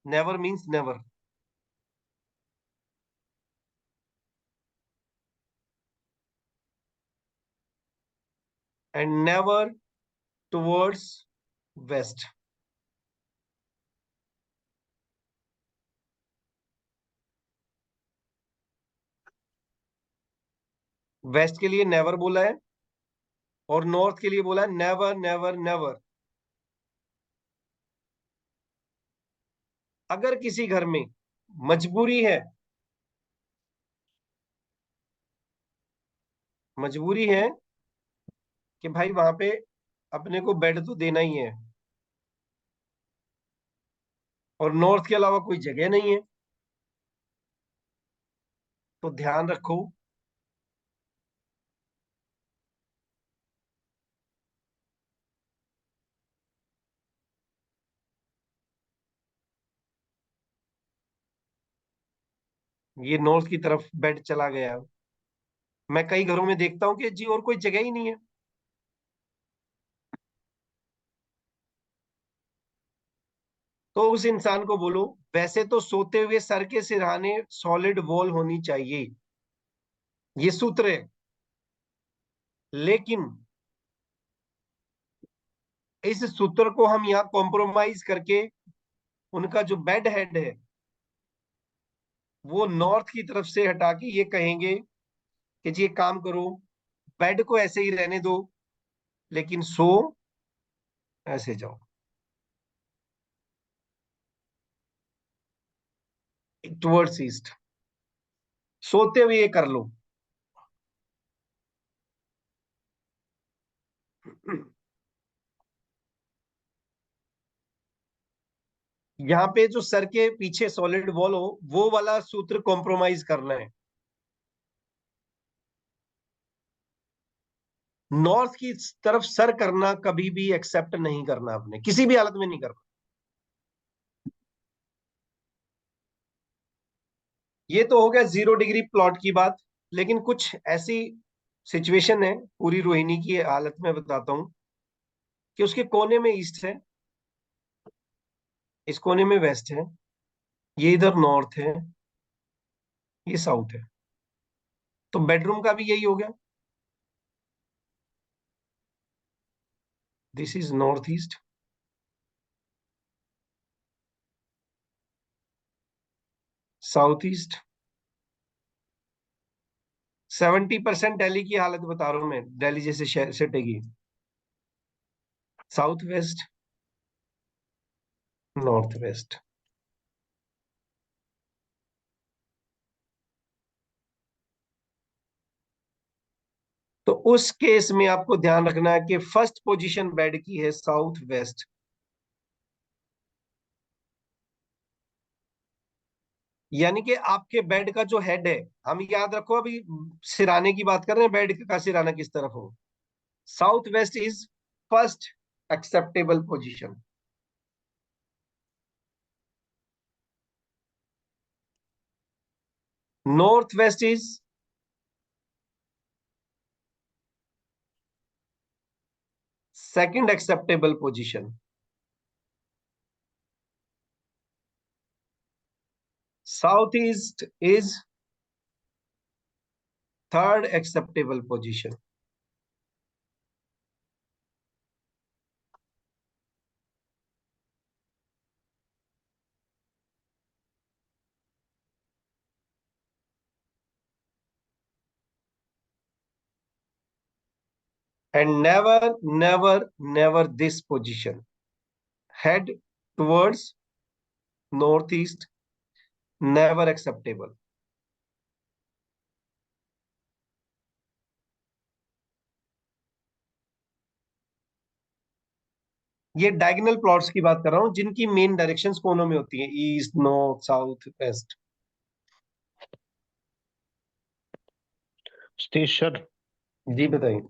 Never means never. And never towards west. West के लिए नेवर बोला है और नॉर्थ के लिए बोला है नेवर नेवर नेवर। अगर किसी घर में मजबूरी है, मजबूरी है कि भाई वहां पे अपने को बेड तो देना ही है और नॉर्थ के अलावा कोई जगह नहीं है, तो ध्यान रखो ये नॉर्थ की तरफ बेड चला गया। मैं कई घरों में देखता हूं कि जी और कोई जगह ही नहीं है। तो उस इंसान को बोलो, वैसे तो सोते हुए सर के सिरहाने सॉलिड वॉल होनी चाहिए, ये सूत्र है। लेकिन इस सूत्र को हम यहाँ कॉम्प्रोमाइज करके उनका जो बेड हेड है वो नॉर्थ की तरफ से हटा के ये कहेंगे कि जी एक काम करो, बेड को ऐसे ही रहने दो लेकिन सो ऐसे जाओ टुवर्ड्स ईस्ट, सोते हुए ये कर लो। यहाँ पे जो सर के पीछे सॉलिड वॉल हो वो वाला सूत्र कॉम्प्रोमाइज करना है। नॉर्थ की तरफ सर करना कभी भी एक्सेप्ट नहीं करना, आपने किसी भी हालत में नहीं करना। ये तो हो गया 0 डिग्री प्लॉट की बात। लेकिन कुछ ऐसी सिचुएशन है पूरी रोहिणी की हालत में बताता हूं कि उसके कोने में ईस्ट है, इस कोने में वेस्ट है, ये इधर नॉर्थ है, ये साउथ है। तो बेडरूम का भी यही हो गया। This is north east, south east. 70% Delhi की हालत बता रहा हूं मैं, दिल्ली जैसे शहर city. South west, north west. तो उस केस में आपको ध्यान रखना है कि फर्स्ट पोजीशन बेड की है साउथ वेस्ट। यानी कि आपके बेड का जो हेड है, हम याद रखो अभी सिराने की बात कर रहे हैं, बेड का सिराना किस तरफ हो। South west is first acceptable position. North west is second acceptable position. South east is third acceptable position. And never never never this position, head towards north east, never acceptable. ये diagonal plots की बात कर रहा हूं, जिनकी main directions कोनों में होती है, east, north, south, west. Satish sir, जी बताइए।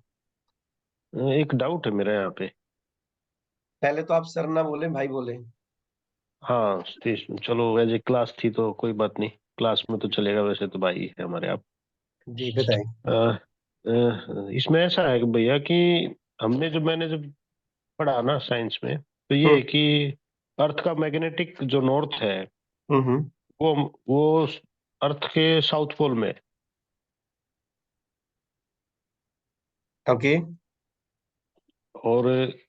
एक डाउट है मेरा यहाँ पे। पहले तो आप सर ना बोले, भाई बोले। हाँ सतीश, चलो एज ए क्लास थी तो कोई बात नहीं, क्लास में तो चलेगा, वैसे तो भाई है हमारे आप। जी बताइए। इसमें ऐसा है कि भैया कि मैंने जब पढ़ा ना साइंस में, तो ये है हम्म कि अर्थ का मैग्नेटिक जो नॉर्थ है, हम्म। वो अर्थ के साउथ पोल में है। ओके। और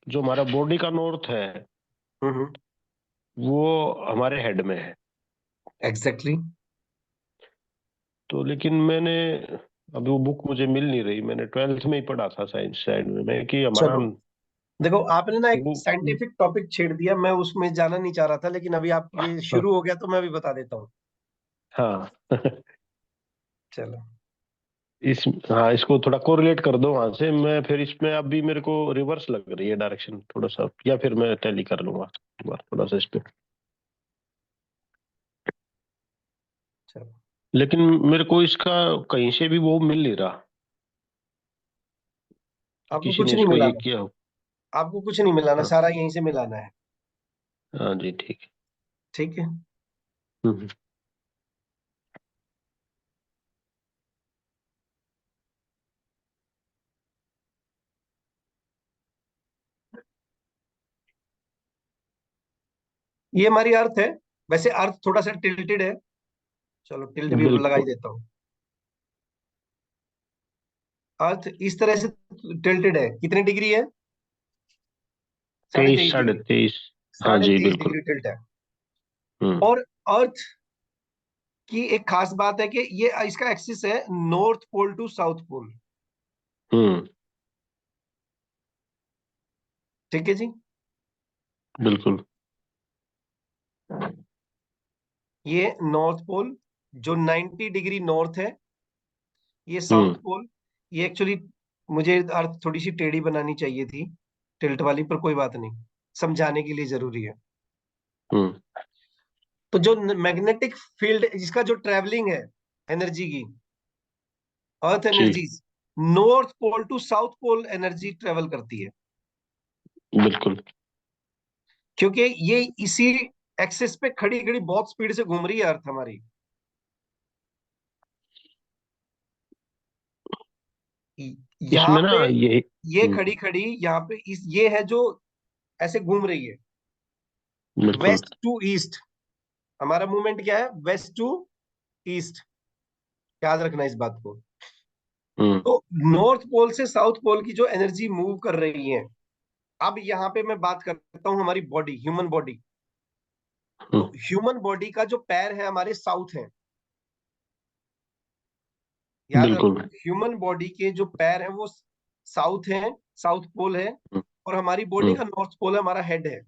जो हमारा बॉडी का नॉर्थ है, हम्म। वो हमारे हेड में है। एग्जैक्टली। तो लेकिन मैंने, अभी वो बुक मुझे मिल नहीं रही, मैंने 12th में ही पढ़ा था साइंस साइड में कि हमारा चलो, देखो आपने ना एक वो। साइंटिफिक टॉपिक छेड़ दिया, मैं उसमें जाना नहीं चाह रहा था, लेकिन अभी आप ये हाँ शुरू हो गया तो मैं भी बता देता हूँ। हाँ। चलो। इस हाँ, इसको थोड़ा कोरिलेट कर दो वहां से, मैं फिर इसमें अभी मेरे को रिवर्स लग रही है डायरेक्शन थोड़ा सा, या फिर मैं टैली कर लूंगा थोड़ा सा इस पे। चलो, लेकिन मेरे को इसका कहीं से भी वो मिल नहीं रहा कि आपको किसी कुछ ने नहीं इसको ये मिलाना, किया हो। आपको कुछ नहीं मिलाना, हाँ सारा यहीं से मिलाना है। हाँ जी, ठीक है। ठीक है। हम्म। ये हमारी अर्थ है। वैसे अर्थ थोड़ा सा टिल्टेड है, चलो टिल्ट भी लगा ही बिल्कुल। देता हूँ। अर्थ इस तरह से टिल्टेड है, कितने डिग्री है? साढ़े 23, तेईस साढ़े डिग्री 23। हाँ साढ़े जी तेईस बिल्कुल। डिग्री टिल्ट है। हम्म और अर्थ की एक खास बात है कि ये इसका एक्सिस है north pole to south pole. हम्म। ठीक है जी। बिल्कुल। ये नॉर्थ पोल जो 90 डिग्री नॉर्थ है, ये साउथ हम्म पोल। ये एक्चुअली मुझे अर्थ थोड़ी सी टेढ़ी बनानी चाहिए थी, टिल्ट वाली, पर कोई बात नहीं, समझाने के लिए जरूरी है। हम्म। तो जो मैग्नेटिक फील्ड, जिसका जो ट्रेवलिंग है एनर्जी की, अर्थ जी energies north pole to south pole energy travel करती है, बिल्कुल। क्योंकि ये इसी एक्सिस पे खड़ी खड़ी बहुत स्पीड से घूम रही है अर्थ हमारी। यहाँ इसमें ना पे ये ये खड़ी खड़ी यहाँ पे ये है जो ऐसे घूम रही है, बिल्कुल। West to east. हमारा मूवमेंट क्या है? West to east. याद रखना इस बात को। हम्म तो नॉर्थ पोल से साउथ पोल की जो एनर्जी मूव कर रही है, अब यहाँ पे मैं बात करता हूं हमारी बॉडी, ह्यूमन बॉडी। तो हम्म। ह्यूमन बॉडी का जो पैर है हमारे साउथ है, याद रखो, बिल्कुल। ह्यूमन बॉडी के जो पैर है वो साउथ है, साउथ पोल है। हम्म और हमारी बॉडी हम्म। का नॉर्थ पोल है, हमारा हेड है।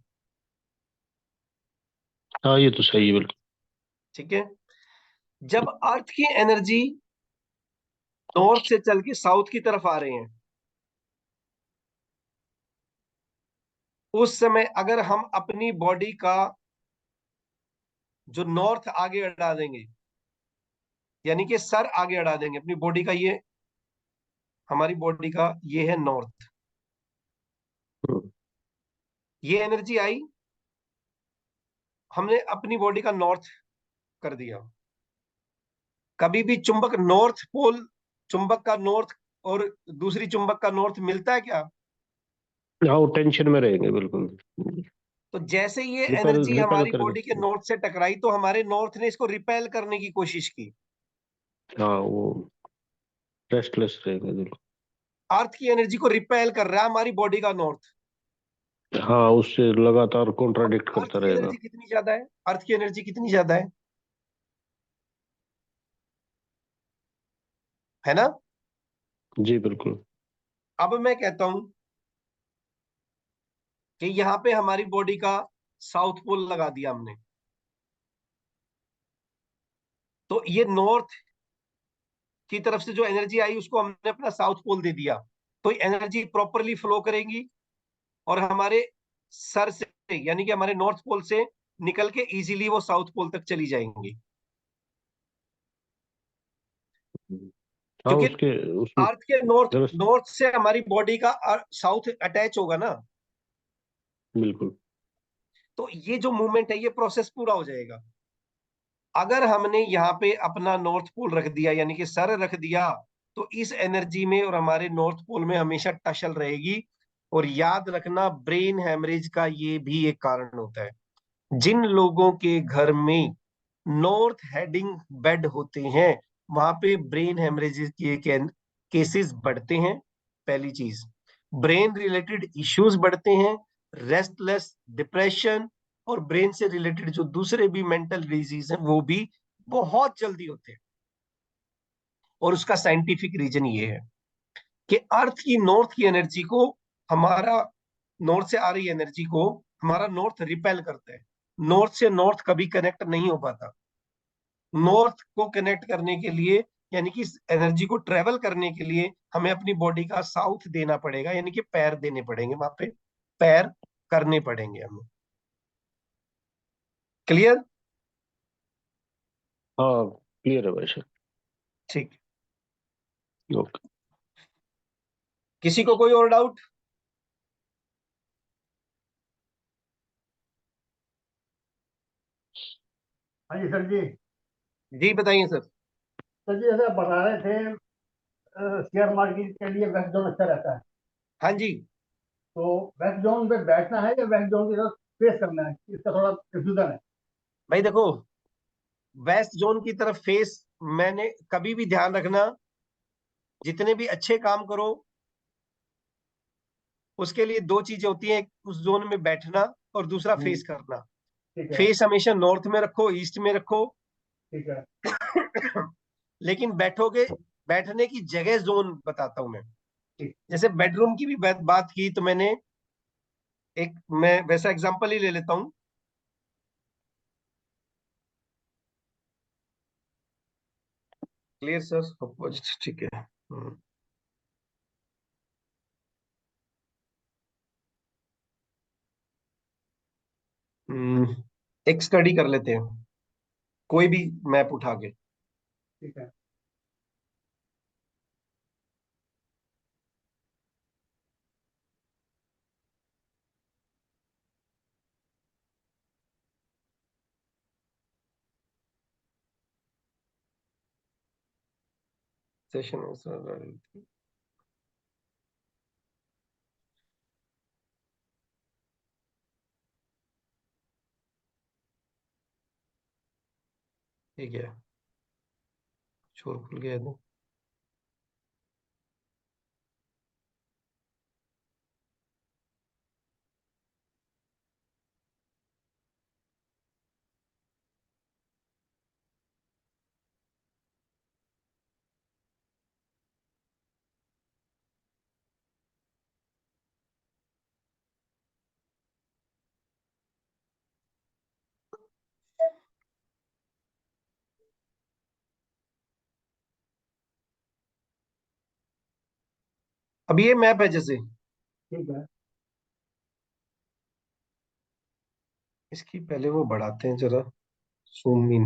हाँ ये तो सही है बिल्कुल। ठीक है। जब अर्थ की एनर्जी नॉर्थ से चल के साउथ की तरफ आ रहे हैं, उस समय अगर हम अपनी बॉडी का जो नॉर्थ आगे अड़ा देंगे, यानी कि सर आगे अड़ा देंगे अपनी बॉडी का, ये हमारी बॉडी का ये है नॉर्थ। हम्म। ये एनर्जी आई, हमने अपनी बॉडी का नॉर्थ कर दिया। कभी भी चुंबक नॉर्थ पोल, चुंबक का नॉर्थ और दूसरी चुंबक का नॉर्थ मिलता है क्या? हाँ वो टेंशन में रहेंगे बिल्कुल। तो जैसे ये रिपेल एनर्जी रिपेल हमारी करेंगे। बॉडी के नॉर्थ से टकराई, तो हमारे नॉर्थ ने इसको रिपेल करने की कोशिश की। हाँ वो रेस्टलेस रहेंगे बिल्कुल। अर्थ की एनर्जी को रिपेल कर रहा है हमारी बॉडी का नॉर्थ। हाँ उससे लगातार अब कॉन्ट्राडिक्ट अर्थ करता की रहेगा। एनर्जी कितनी ज्यादा है? अर्थ की एनर्जी कितनी ज्यादा है ना? जी बिल्कुल। अब मैं कहता हूं कि यहां पे हमारी बॉडी का साउथ पोल लगा दिया हमने, तो ये नॉर्थ की तरफ से जो एनर्जी आई उसको हमने अपना साउथ पोल दे दिया, तो एनर्जी प्रॉपरली फ्लो करेगी और हमारे सर से, यानी कि हमारे नॉर्थ पोल से निकल के इजीली वो साउथ पोल तक चली जाएंगी। हाँ क्योंकि उसके उसमें अर्थ के नॉर्थ जरा नॉर्थ से हमारी बॉडी का साउथ अटैच होगा ना, बिल्कुल। तो ये जो मूवमेंट है ये प्रोसेस पूरा हो जाएगा। अगर हमने यहाँ पे अपना नॉर्थ पोल रख दिया, यानी कि सर रख दिया, तो इस एनर्जी में और हमारे नॉर्थ पोल में हमेशा टसल रहेगी। और याद रखना, ब्रेन हैमरेज का ये भी एक कारण होता है। जिन लोगों के घर में नॉर्थ हेडिंग बेड होते हैं वहां पे ब्रेन हेमरेज के केसेस बढ़ते हैं। पहली चीज, ब्रेन रिलेटेड इश्यूज बढ़ते हैं, रेस्टलेस, डिप्रेशन और ब्रेन से रिलेटेड जो दूसरे भी मेंटल डिजीज हैं वो भी बहुत जल्दी होते हैं। और उसका साइंटिफिक रीजन ये है कि अर्थ की नॉर्थ की एनर्जी को हमारा, नॉर्थ से आ रही एनर्जी को हमारा नॉर्थ रिपेल करता है। नॉर्थ से नॉर्थ कभी कनेक्ट नहीं हो पाता। नॉर्थ को कनेक्ट करने के लिए, यानी कि एनर्जी को ट्रेवल करने के लिए हमें अपनी बॉडी का साउथ देना पड़ेगा, यानी कि पैर देने पड़ेंगे, वहां पे पैर करने पड़ेंगे हमें। क्लियर? हाँ क्लियर है भाई सर। ठीक। ओके। किसी को कोई और डाउट? हाँ जी सर जी। जी बताइए सर। सर जी जैसे आप बता रहे थे शेयर मार्केट के लिए वेस्ट जोन अच्छा रहता है, हाँ जी। तो वेस्ट जोन पे बैठना है या वेस्ट जोन की तरफ फेस करना है, इसका थोड़ा कंफ्यूजन है। भाई देखो, वेस्ट जोन की तरफ फेस, मैंने कभी भी ध्यान रखना, जितने भी अच्छे काम करो उसके लिए दो चीजें होती हैं, एक उस जोन में बैठना और दूसरा फेस करना। ठीक है। फेस हमेशा नॉर्थ में रखो, ईस्ट में रखो। ठीक है। लेकिन बैठोगे, बैठने की जगह जोन बताता हूं मैं। ठीक। जैसे बेडरूम की भी बात की तो मैंने एक, मैं वैसा एग्जांपल ही ले लेता हूं। Clear sir? अपोजिट, ठीक है। एक स्टडी कर लेते हैं, कोई भी मैप उठा के। ठीक है। सेशन, ठीक है, शोर खुल गया है। अब ये मैप है, जैसे ठीक है। इसकी पहले वो बढ़ाते हैं जरा, जूम इन।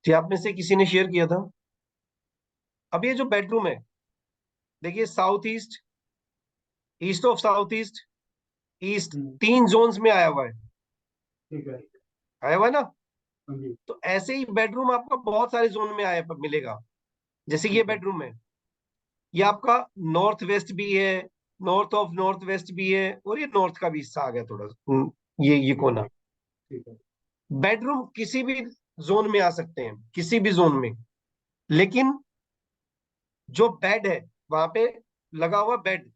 जी आप में से किसी ने शेयर किया था। अब ये जो बेडरूम है, देखिए south east, east of south east, east, तीन जोन्स में आया हुआ है। ठीक है। आया हुआ है ना? हाँ जी। तो ऐसे ही बेडरूम आपका बहुत सारे जोन में आया मिलेगा। जैसे ये ठीक है। बेडरूम है, ये आपका नॉर्थ वेस्ट भी है, नॉर्थ ऑफ नॉर्थ वेस्ट भी है, और ये नॉर्थ का भी हिस्सा आ गया थोड़ा ये कोना। ठीक है। बेडरूम किसी भी जोन में आ सकते हैं, किसी भी जोन में। लेकिन जो बेड है वहां पे लगा हुआ बेड,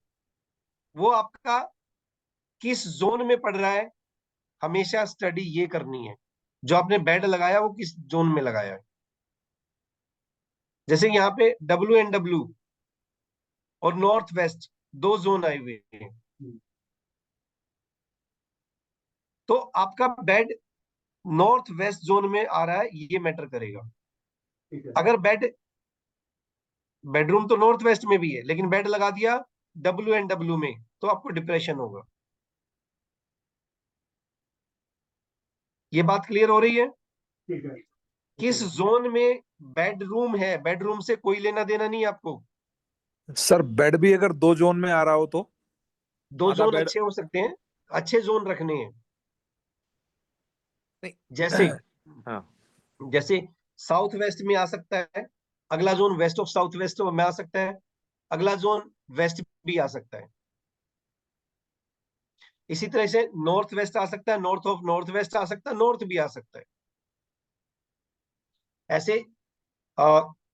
वो आपका किस जोन में पड़ रहा है, हमेशा स्टडी ये करनी है। जो आपने बेड लगाया वो किस जोन में लगाया है। जैसे यहाँ पे WNW और नॉर्थ वेस्ट दो जोन आए हुए हैं, तो आपका बेड नॉर्थ वेस्ट जोन में आ रहा है, ये मैटर करेगा। ठीक है। अगर बेडरूम तो नॉर्थ वेस्ट में भी है, लेकिन बेड लगा दिया WNW में, तो आपको डिप्रेशन होगा। ये बात क्लियर हो रही है? ठीक है। किस जोन में बेडरूम है, बेडरूम से कोई लेना देना नहीं आपको। सर बेड भी अगर 2 जोन में आ रहा हो तो दो आधा जोन बेड अच्छे हो सकते हैं, अच्छे जोन रखने हैं। नहीं। जैसे हाँ जैसे साउथ वेस्ट में आ सकता है, अगला zone west of south west में आ सकता है, अगला जोन वेस्ट भी आ सकता है। इसी तरह से नॉर्थ वेस्ट आ सकता है, नॉर्थ ऑफ नॉर्थ वेस्ट आ सकता है, नॉर्थ भी आ सकता है। ऐसे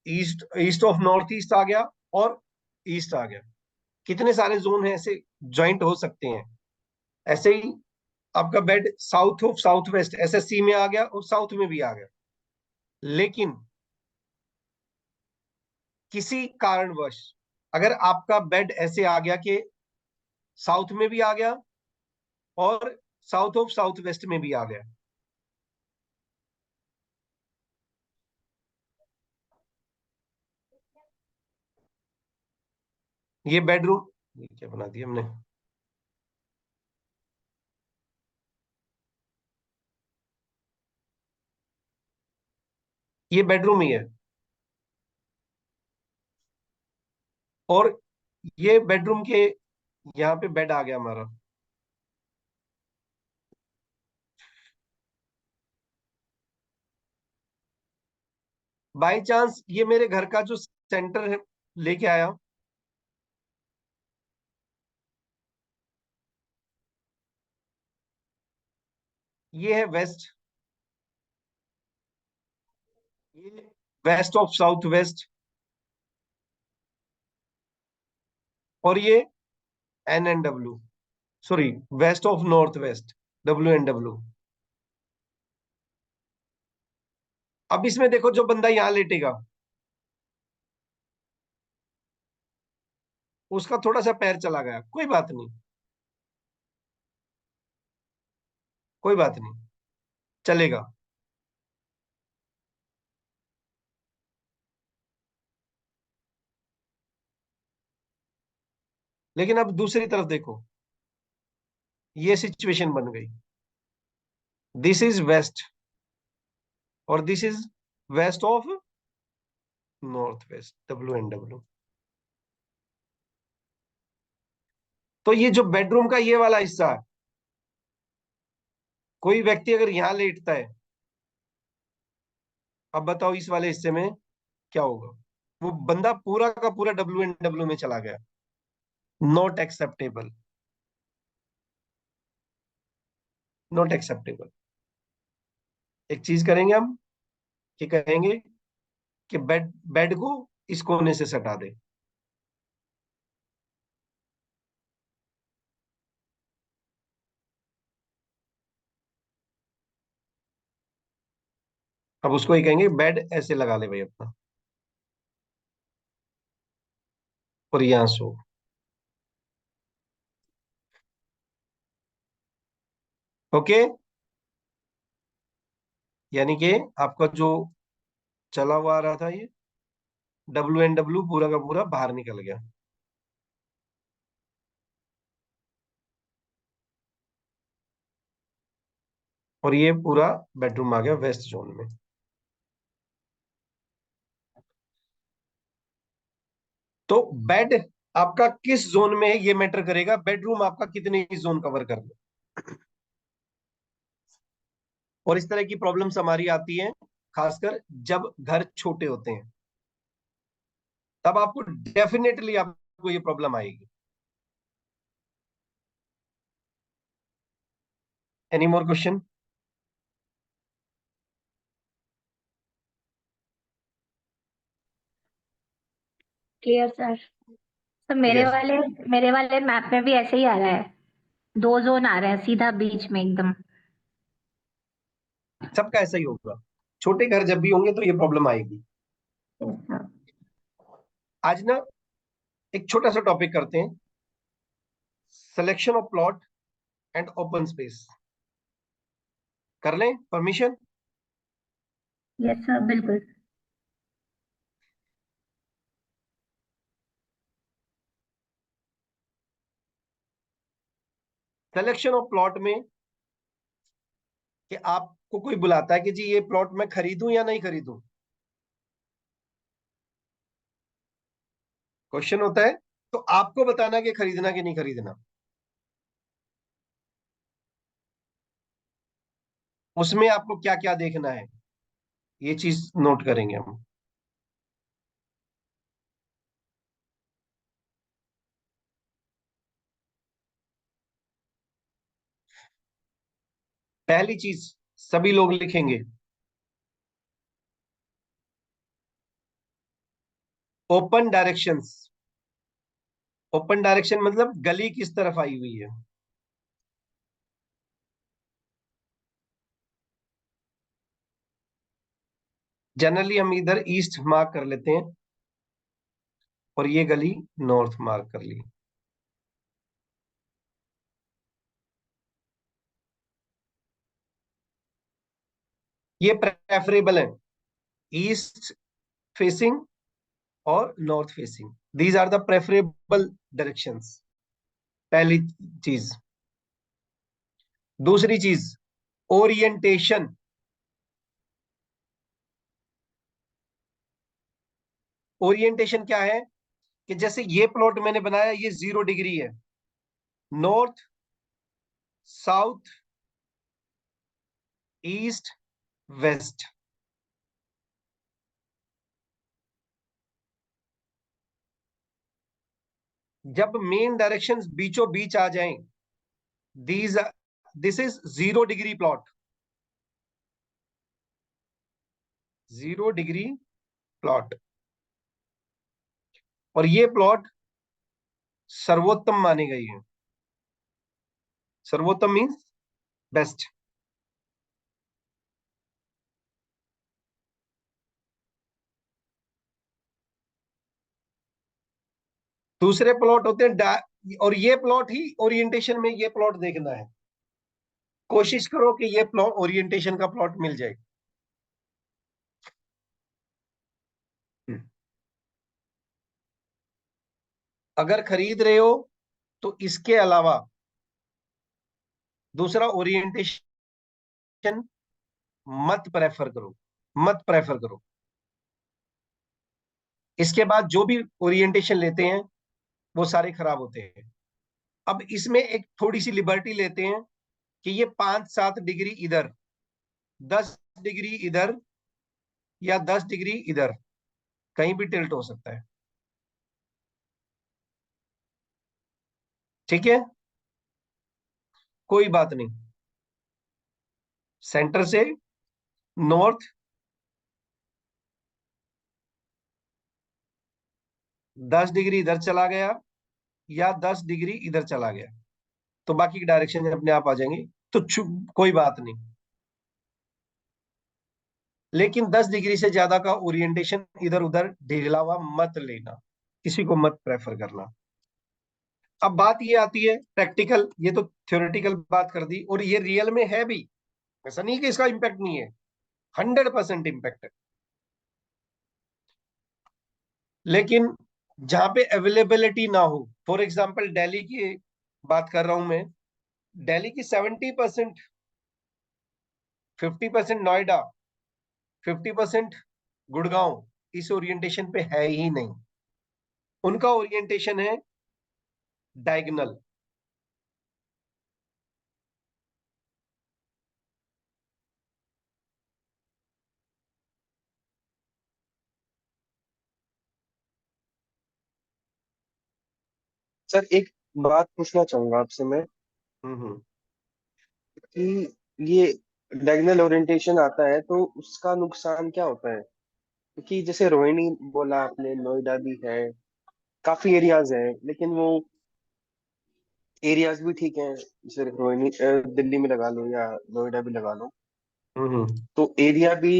east east of north east आ गया और ईस्ट आ गया, कितने सारे जोन हैं ऐसे ज्वाइंट हो सकते हैं। ऐसे ही आपका bed south of south waste SSC में आ गया और साउथ में भी आ गया, लेकिन किसी कारणवश अगर आपका बेड ऐसे आ गया कि साउथ में भी आ गया और साउथ ऑफ साउथ वेस्ट में भी आ गया, ये बेडरूम, ये क्या बना दिया हमने, ये बेडरूम ही है और ये बेडरूम के यहाँ पे बेड आ गया हमारा। बाई चांस ये मेरे घर का जो सेंटर है लेके आया, ये है वेस्ट, ये वेस्ट ऑफ साउथ वेस्ट, और ये NNW, sorry west of north west WNW। अब इसमें देखो, जो बंदा यहां लेटेगा उसका थोड़ा सा पैर चला गया, कोई बात नहीं, कोई बात नहीं, चलेगा। लेकिन अब दूसरी तरफ देखो, ये सिचुएशन बन गई, दिस इज वेस्ट और this is west of north west WNW। तो ये जो बेडरूम का ये वाला हिस्सा है, कोई व्यक्ति अगर यहां लेटता है, अब बताओ इस वाले हिस्से में क्या होगा। वो बंदा पूरा का पूरा WNW में चला गया, नॉट एक्सेप्टेबल, नॉट एक्सेप्टेबल। एक चीज करेंगे हम, कि कहेंगे कि बेड बेड को इस कोने से सटा दे। अब उसको ही कहेंगे बेड ऐसे लगा ले भाई अपना, और यहां सो। ओके, यानी कि आपका जो चला हुआ आ रहा था, ये WNW पूरा का पूरा बाहर निकल गया। और ये पूरा बेडरूम आ गया वेस्ट जोन में। तो बेड आपका किस जोन में है ये मैटर करेगा, बेडरूम आपका कितने जोन कवर कर ले। और इस तरह की प्रॉब्लम्स हमारी आती हैं खासकर जब घर छोटे होते हैं, तब आपको डेफिनेटली आपको ये प्रॉब्लम आएगी। Any more question? Clear sir. तो मेरे यस, वाले मेरे वाले मैप में भी ऐसे ही आ रहा है, 2 जोन आ रहा है सीधा बीच में एकदम। सबका ऐसा ही होगा, छोटे घर जब भी होंगे तो ये प्रॉब्लम आएगी। Yes, sir. आज ना एक छोटा सा टॉपिक करते हैं, selection of plot and open space. कर लें परमिशन? यस सर, बिल्कुल। सिलेक्शन ऑफ प्लॉट में कि आपको कोई बुलाता है कि जी ये प्लॉट मैं खरीदूं या नहीं खरीदूं, क्वेश्चन होता है, तो आपको बताना कि खरीदना कि नहीं खरीदना। उसमें आपको क्या क्या देखना है, ये चीज नोट करेंगे हम। पहली चीज सभी लोग लिखेंगे, ओपन डायरेक्शंस। ओपन डायरेक्शन मतलब गली किस तरफ आई हुई है। जनरली हम इधर ईस्ट मार्क कर लेते हैं और ये गली नॉर्थ मार्क कर ली। ये प्रेफरेबल है, ईस्ट फेसिंग और north facing, these are the preferable directions. पहली चीज। दूसरी चीज, ओरिएंटेशन। ओरिएंटेशन क्या है कि जैसे ये प्लॉट मैंने बनाया, ये 0 डिग्री है, नॉर्थ, साउथ, ईस्ट, वेस्ट। जब मेन डायरेक्शंस बीचों बीच आ जाएं, these this is 0 degree plot. 0 degree plot. और ये प्लॉट सर्वोत्तम मानी गई है। सर्वोत्तम मीन्स बेस्ट। दूसरे प्लॉट होते हैं और ये प्लॉट ही ओरिएंटेशन में ये प्लॉट देखना है। कोशिश करो कि ये प्लॉट ओरिएंटेशन का प्लॉट मिल जाए। अगर खरीद रहे हो तो इसके अलावा दूसरा ओरिएंटेशन मत प्रेफर करो, मत प्रेफर करो। इसके बाद जो भी ओरिएंटेशन लेते हैं वो सारे खराब होते हैं। अब इसमें एक थोड़ी सी लिबर्टी लेते हैं कि ये 5-7 डिग्री इधर, 10 डिग्री इधर या 10 डिग्री इधर, कहीं भी टिल्ट हो सकता है। ठीक है, कोई बात नहीं। सेंटर से नॉर्थ 10 डिग्री इधर चला गया या 10 डिग्री इधर चला गया, तो बाकी की डायरेक्शन अपने आप आ जाएंगी, तो कोई बात नहीं। लेकिन 10 डिग्री से ज्यादा का ओरिएंटेशन इधर उधर ढीला हुआ मत लेना, किसी को मत प्रेफर करना। अब बात ये आती है प्रैक्टिकल, ये तो थ्योरेटिकल बात कर दी, और ये रियल में है भी। ऐसा नहीं कि इसका इम्पैक्ट नहीं है, 100% इम्पैक्ट है। लेकिन जहां पे अवेलेबिलिटी ना हो, फॉर एग्जाम्पल दिल्ली की बात कर रहा हूं मैं, दिल्ली की 70%, 50% नोएडा, 50% गुड़गांव इस ओरिएंटेशन पे है ही नहीं। उनका ओरिएंटेशन है डायगोनल। सर एक बात पूछना चाहूंगा आपसे मैं हम्म। कि ये डायगोनल ओरिएंटेशन आता है तो उसका नुकसान क्या होता है? क्योंकि जैसे रोहिणी बोला आपने, नोएडा भी है, काफी एरियाज हैं, लेकिन वो एरियाज भी ठीक हैं। जैसे रोहिणी दिल्ली में लगा लो या नोएडा भी लगा लो, हम्म। तो एरिया भी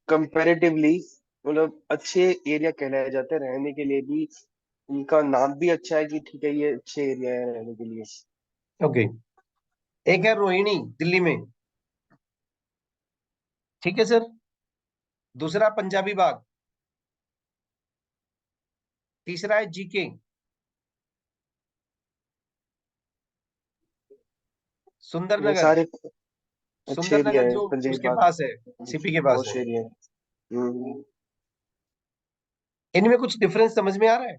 कंपैरेटिवली मतलब अच्छे एरिया कहलाए जाते हैं रहने के लिए भी। उनका नाम भी अच्छा है कि ठीक है ये अच्छे एरिया है रहने के लिए। ओके। एक है रोहिणी, दिल्ली में। ठीक है सर। दूसरा पंजाबी बाग। तीसरा है जीके। ये सुंदरनगर। सारे अच्छे एरिया सुंदरनगर है, जो पंजाबी उसके बाग पास है, सीपी के पास पॉश है। एरिया है। इनमें कुछ डिफरेंस समझ में आ रहा है?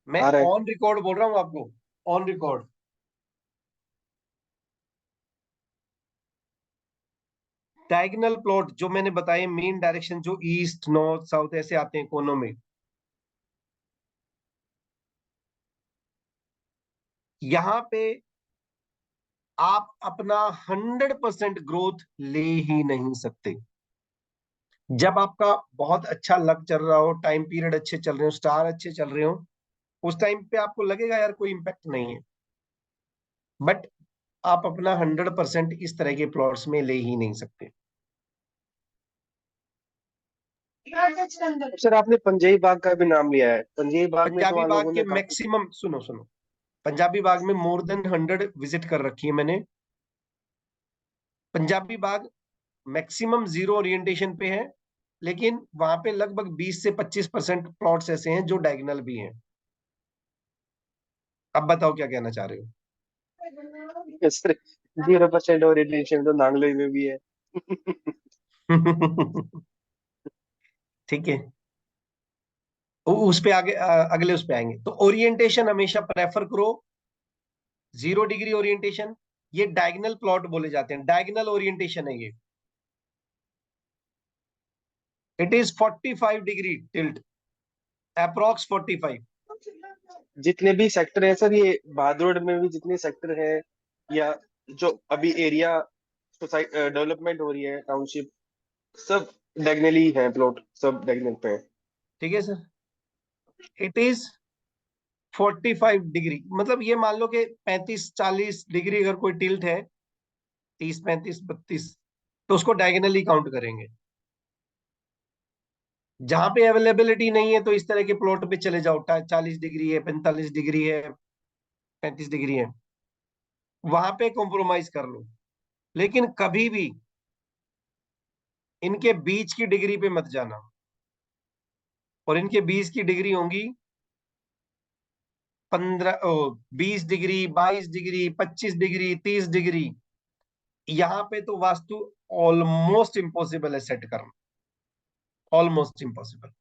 मैं आ रहा है। ऑन रिकॉर्ड बोल रहा हूं आपको, ऑन रिकॉर्ड। डायगोनल प्लॉट जो मैंने बताए, मेन डायरेक्शन जो ईस्ट नॉर्थ साउथ ऐसे आते हैं कोनों में, यहां पे आप अपना 100% ग्रोथ ले ही नहीं सकते। जब आपका बहुत अच्छा लक चल रहा हो, टाइम पीरियड अच्छे चल रहे हो, स्टार अच्छे चल रहे हो, उस टाइम पे आपको लगेगा यार कोई इंपैक्ट नहीं है, बट आप अपना 100% इस तरह के प्लॉट्स में ले ही नहीं सकते। सर आपने पंजाबी बाग का भी नाम लिया है, पंजाबी बाग में तो पंजाबी वहाँ बाग लोगों के ने काफी। मैक्सिमम, सुनो सुनो, पंजाबी बाग में मोर देन 100 विजिट कर रखी है मैंने। पंजाबी बाग मैक्सिमम जीरो ओरिएंटेशन पे है, लेकिन वहां पे लगभग 20 से 25% प्लॉट्स ऐसे हैं जो डायगोनल भी हैं। अब बताओ क्या कहना चाह रहे सर 0% ओरिएंटेशन तो नांगलोई में भी है। हो? ठीक है। उस पे आगे अगले उस पे आएंगे। तो ओरिएंटेशन हमेशा प्रेफर करो 0 डिग्री ओरिएंटेशन। ये डायगोनल प्लॉट बोले जाते हैं, डायगोनल ओरिएंटेशन है ये। It is 45 degree tilt, approx 45। जितने भी सेक्टर है सर, ये भादरोड में भी जितने सेक्टर है, या जो अभी एरिया सोसाइटी डेवलपमेंट हो रही है टाउनशिप, सब डायगनली है, प्लॉट सब डायगनल पे है। ठीक है सर। इट इज 45 डिग्री, मतलब ये मान लो कि 35-40 डिग्री अगर कोई टिल्ट है, 30-35-32, तो उसको डायगोनली काउंट करेंगे। जहां पे अवेलेबिलिटी नहीं है तो इस तरह के प्लॉट पे चले जाओ, 40 डिग्री है, 45 डिग्री है, 35 डिग्री है, वहां पे कॉम्प्रोमाइज कर लो। लेकिन कभी भी इनके बीच की डिग्री पे मत जाना। और इनके बीच की डिग्री होंगी 20 डिग्री, 22 डिग्री, 25 डिग्री, 30 डिग्री। यहाँ पे तो वास्तु ऑलमोस्ट इम्पॉसिबल है सेट करना, ऑलमोस्ट इम्पॉसिबल।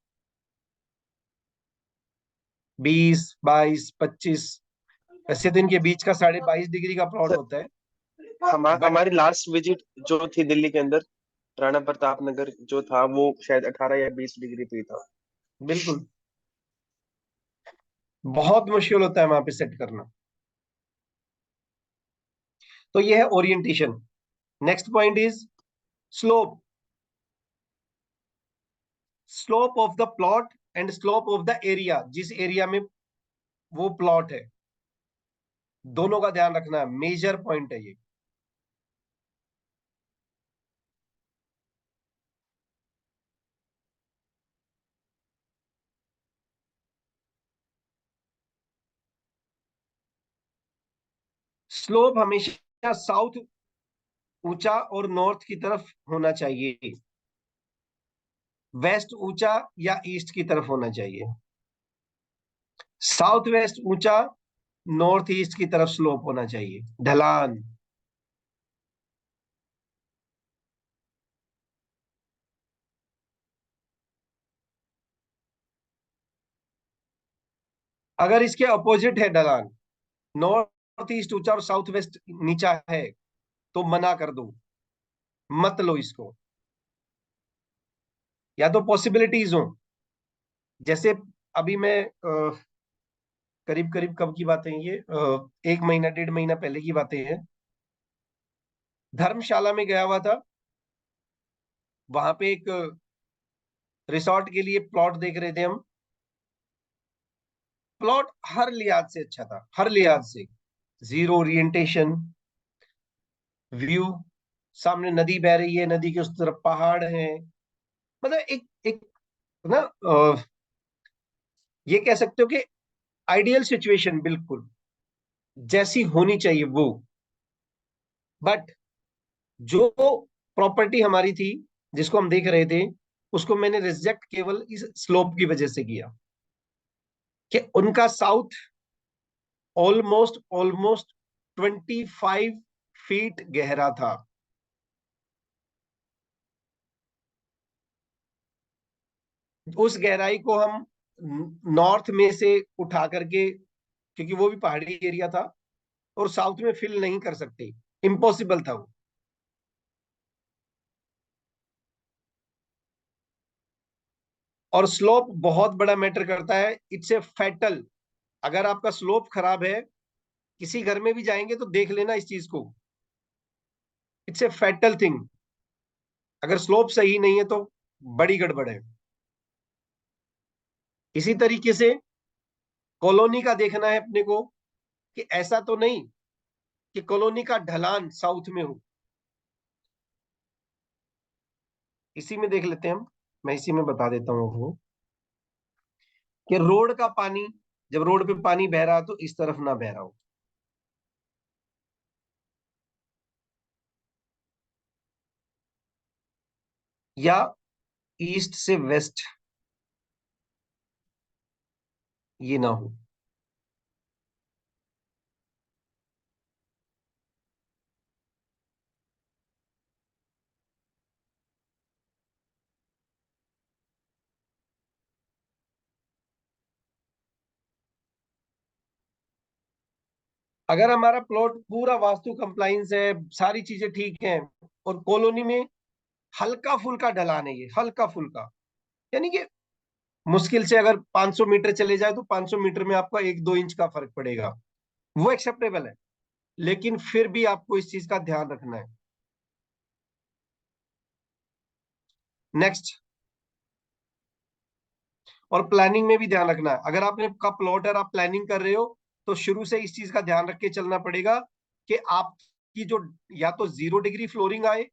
20, 22, 25, वैसे तो इनके बीच का 22.5 डिग्री का प्लॉट सर होता है, बट हमारी लास्ट विजिट जो थी दिल्ली के अंदर, राणा प्रताप नगर जो था, वो शायद 18 या 20 डिग्री पे ही था। बिल्कुल बहुत मुश्किल होता है वहां पे सेट करना। तो ये है orientation. Next point is slope. Slope of the plot and slope of the area, जिस एरिया में वो प्लॉट है, दोनों का ध्यान रखना है, मेजर पॉइंट है ये। स्लोप हमेशा साउथ ऊंचा और नॉर्थ की तरफ होना चाहिए, वेस्ट ऊंचा या ईस्ट की तरफ होना चाहिए। साउथ वेस्ट ऊंचा, नॉर्थ ईस्ट की तरफ स्लोप होना चाहिए, ढलान। अगर इसके अपोजिट है ढलान, नॉर्थ ईस्ट ऊंचा और साउथ वेस्ट नीचा है, तो मना कर दो, मत लो इसको। या तो पॉसिबिलिटीज हो, जैसे अभी मैं करीब करीब कब की बातें हैं ये, 1 महीना 1.5 महीना पहले की बातें हैं, धर्मशाला में गया हुआ था। वहां पे एक रिसोर्ट के लिए प्लॉट देख रहे थे हम। प्लॉट हर लिहाज से अच्छा था, हर लिहाज से। जीरो ओरिएंटेशन, व्यू सामने नदी बह रही है, नदी के उस तरफ पहाड़ है, मतलब एक एक ना ये कह सकते हो कि आइडियल सिचुएशन, बिल्कुल जैसी होनी चाहिए वो। बट जो प्रॉपर्टी हमारी थी, जिसको हम देख रहे थे, उसको मैंने रिजेक्ट केवल इस स्लोप की वजह से किया कि उनका साउथ ऑलमोस्ट ऑलमोस्ट 25 फीट गहरा था। उस गहराई को हम नॉर्थ में से उठा करके, क्योंकि वो भी पहाड़ी एरिया था, और साउथ में फिल नहीं कर सकते, इम्पॉसिबल था वो। और स्लोप बहुत बड़ा मैटर करता है, इट्स ए फैटल। अगर आपका स्लोप खराब है, किसी घर में भी जाएंगे तो देख लेना इस चीज को, इट्स ए फैटल थिंग। अगर स्लोप सही नहीं है तो बड़ी गड़बड़ है। इसी तरीके से कॉलोनी का देखना है अपने को, कि ऐसा तो नहीं कि कॉलोनी का ढलान साउथ में हो। इसी में देख लेते हैं हम, मैं इसी में बता देता हूं वो, कि रोड का पानी, जब रोड पे पानी बह रहा है तो इस तरफ ना बह रहा हो, या ईस्ट से वेस्ट ये ना हो। अगर हमारा प्लॉट पूरा वास्तु कंप्लाइंस है, सारी चीजें ठीक हैं, और कॉलोनी में हल्का फुल्का ढलान है, ये हल्का फुल्का, यानी कि मुश्किल से अगर 500 मीटर चले जाए तो 500 मीटर में आपका 1-2 इंच का फर्क पड़ेगा, वो एक्सेप्टेबल है। लेकिन फिर भी आपको इस चीज का ध्यान रखना है। नेक्स्ट, और प्लानिंग में भी ध्यान रखना है। अगर आपने का प्लॉट है, आप प्लानिंग कर रहे हो, तो शुरू से इस चीज का ध्यान रख के चलना पड़ेगा कि आपकी जो, या तो 0 डिग्री फ्लोरिंग आए।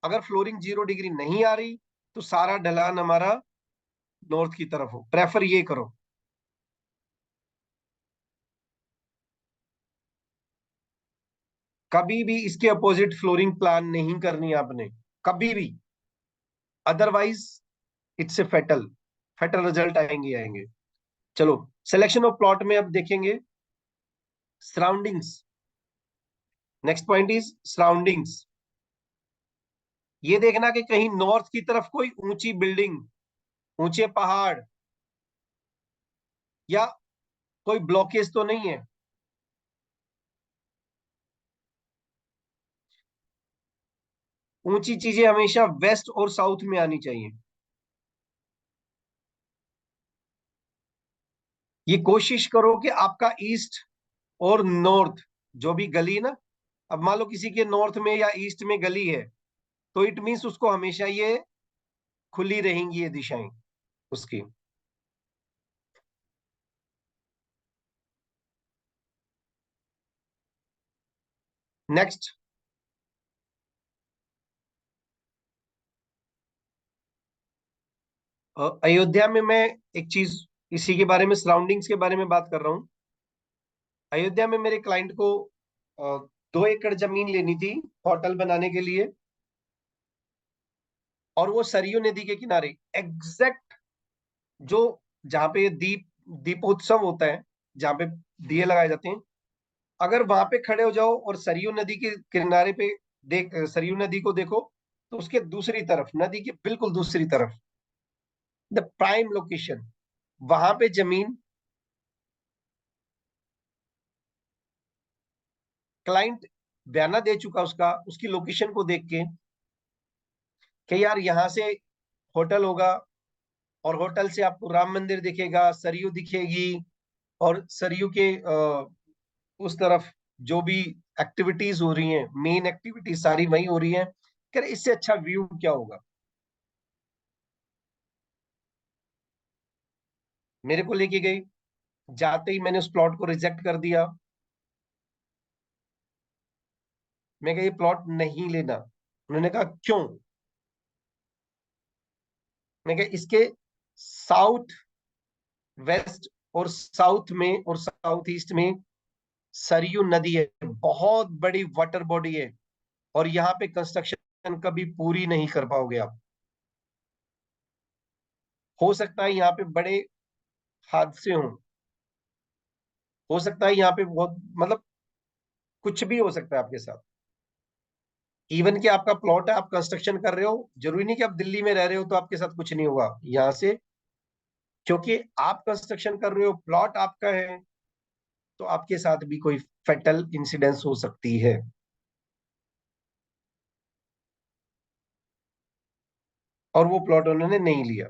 अगर फ्लोरिंग 0 डिग्री नहीं आ रही, तो सारा ढलान हमारा नॉर्थ की तरफ हो, प्रेफर ये करो। कभी भी इसके अपोजिट फ्लोरिंग प्लान नहीं करनी आपने, कभी भी, otherwise it's a fatal, fatal result आएंगे आएंगे। चलो, सिलेक्शन ऑफ प्लॉट में अब देखेंगे surroundings. Next point is surroundings. ये देखना कि कहीं नॉर्थ की तरफ कोई ऊंची बिल्डिंग, ऊंचे पहाड़, या कोई ब्लॉकेज तो नहीं है। ऊंची चीजें हमेशा वेस्ट और साउथ में आनी चाहिए। ये कोशिश करो कि आपका ईस्ट और नॉर्थ, जो भी गली ना, अब मान लो किसी के नॉर्थ में या ईस्ट में गली है, तो इट मीन्स उसको हमेशा ये खुली रहेंगी ये दिशाएं उसकी। नेक्स्ट, अयोध्या में मैं एक चीज इसी के बारे में, सराउंडिंग्स के बारे में बात कर रहा हूँ। अयोध्या में मेरे क्लाइंट को 2 एकड़ जमीन लेनी थी होटल बनाने के लिए, और वो सरयू नदी के किनारे एग्जैक्ट, जो जहाँ पे दीपोत्सव होता है, जहाँ पे दिए लगाए जाते हैं, अगर वहां पे खड़े हो जाओ और सरयू नदी के किनारे पे सरयू नदी को देखो, तो उसके दूसरी तरफ, नदी के बिल्कुल दूसरी तरफ, द प्राइम लोकेशन, वहां पे जमीन क्लाइंट बयाना दे चुका उसका, उसकी लोकेशन को देख के, कि यार यहाँ से होटल होगा, और होटल से आपको राम मंदिर दिखेगा, सरयू दिखेगी, और सरयू के उस तरफ जो भी एक्टिविटीज हो रही हैं, मेन एक्टिविटीज सारी वही हो रही हैं, कि इससे अच्छा व्यू क्या होगा। मेरे को लेके गई, जाते ही मैंने उस प्लॉट को रिजेक्ट कर दिया। मैं कहा ये प्लॉट नहीं लेना। उन्होंने कहा क्यों? मैं कहा इसके साउथ वेस्ट और साउथ में और साउथ ईस्ट में सरयू नदी है, बहुत बड़ी वाटर बॉडी है, और यहाँ पे कंस्ट्रक्शन कभी पूरी नहीं कर पाओगे आप। हो सकता है यहाँ पे बड़े हादसे हों, हो सकता है यहाँ पे बहुत मतलब कुछ भी हो सकता है आपके साथ। इवन कि आपका प्लॉट है, आप कंस्ट्रक्शन कर रहे हो, जरूरी नहीं कि आप दिल्ली में रह रहे हो तो आपके साथ कुछ नहीं होगा यहाँ से, क्योंकि आप कंस्ट्रक्शन कर रहे हो, प्लॉट आपका है, तो आपके साथ भी कोई फैटल इंसिडेंस हो सकती है। और वो प्लॉट उन्होंने नहीं लिया।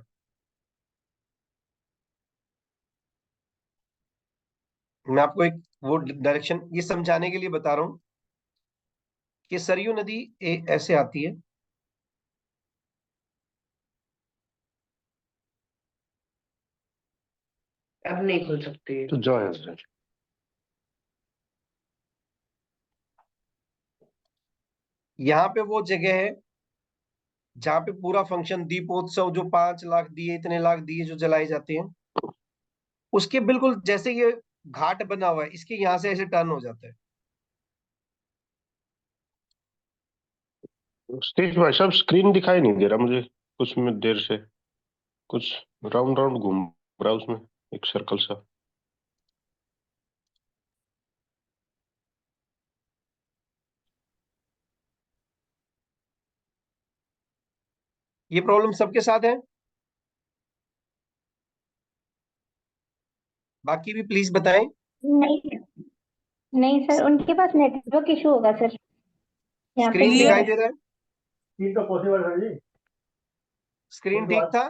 मैं आपको एक वो डायरेक्शन ये समझाने के लिए बता रहा हूं कि सरयू नदी ऐसे आती है, अब नहीं खुल सकती। तो जाए सर। यहाँ पे वो जगह है जहाँ पे पूरा फंक्शन दीपोत्सव, जो 5 लाख दिए, इतने लाख दिए जो जलाए जाते हैं, उसके बिल्कुल जैसे ये घाट बना हुआ है, इसके यहाँ से ऐसे टर्न हो जाता है। स्टेज भाई साहब स्क्रीन दिखाई नहीं दे रहा मुझे कुछ में देर से, कुछ राउंड राउंड घूम रहा है उसमें, एक सर्कल सा। ये प्रॉब्लम सबके साथ है, बाकी भी प्लीज बताएं। नहीं नहीं सर, उनके पास नेटवर्क इशू होगा सर, यहाँ पे स्क्रीन क्लियर दिखाई है। दे रहा है? ठीक तो पॉसिबल सर जी। स्क्रीन ठीक था?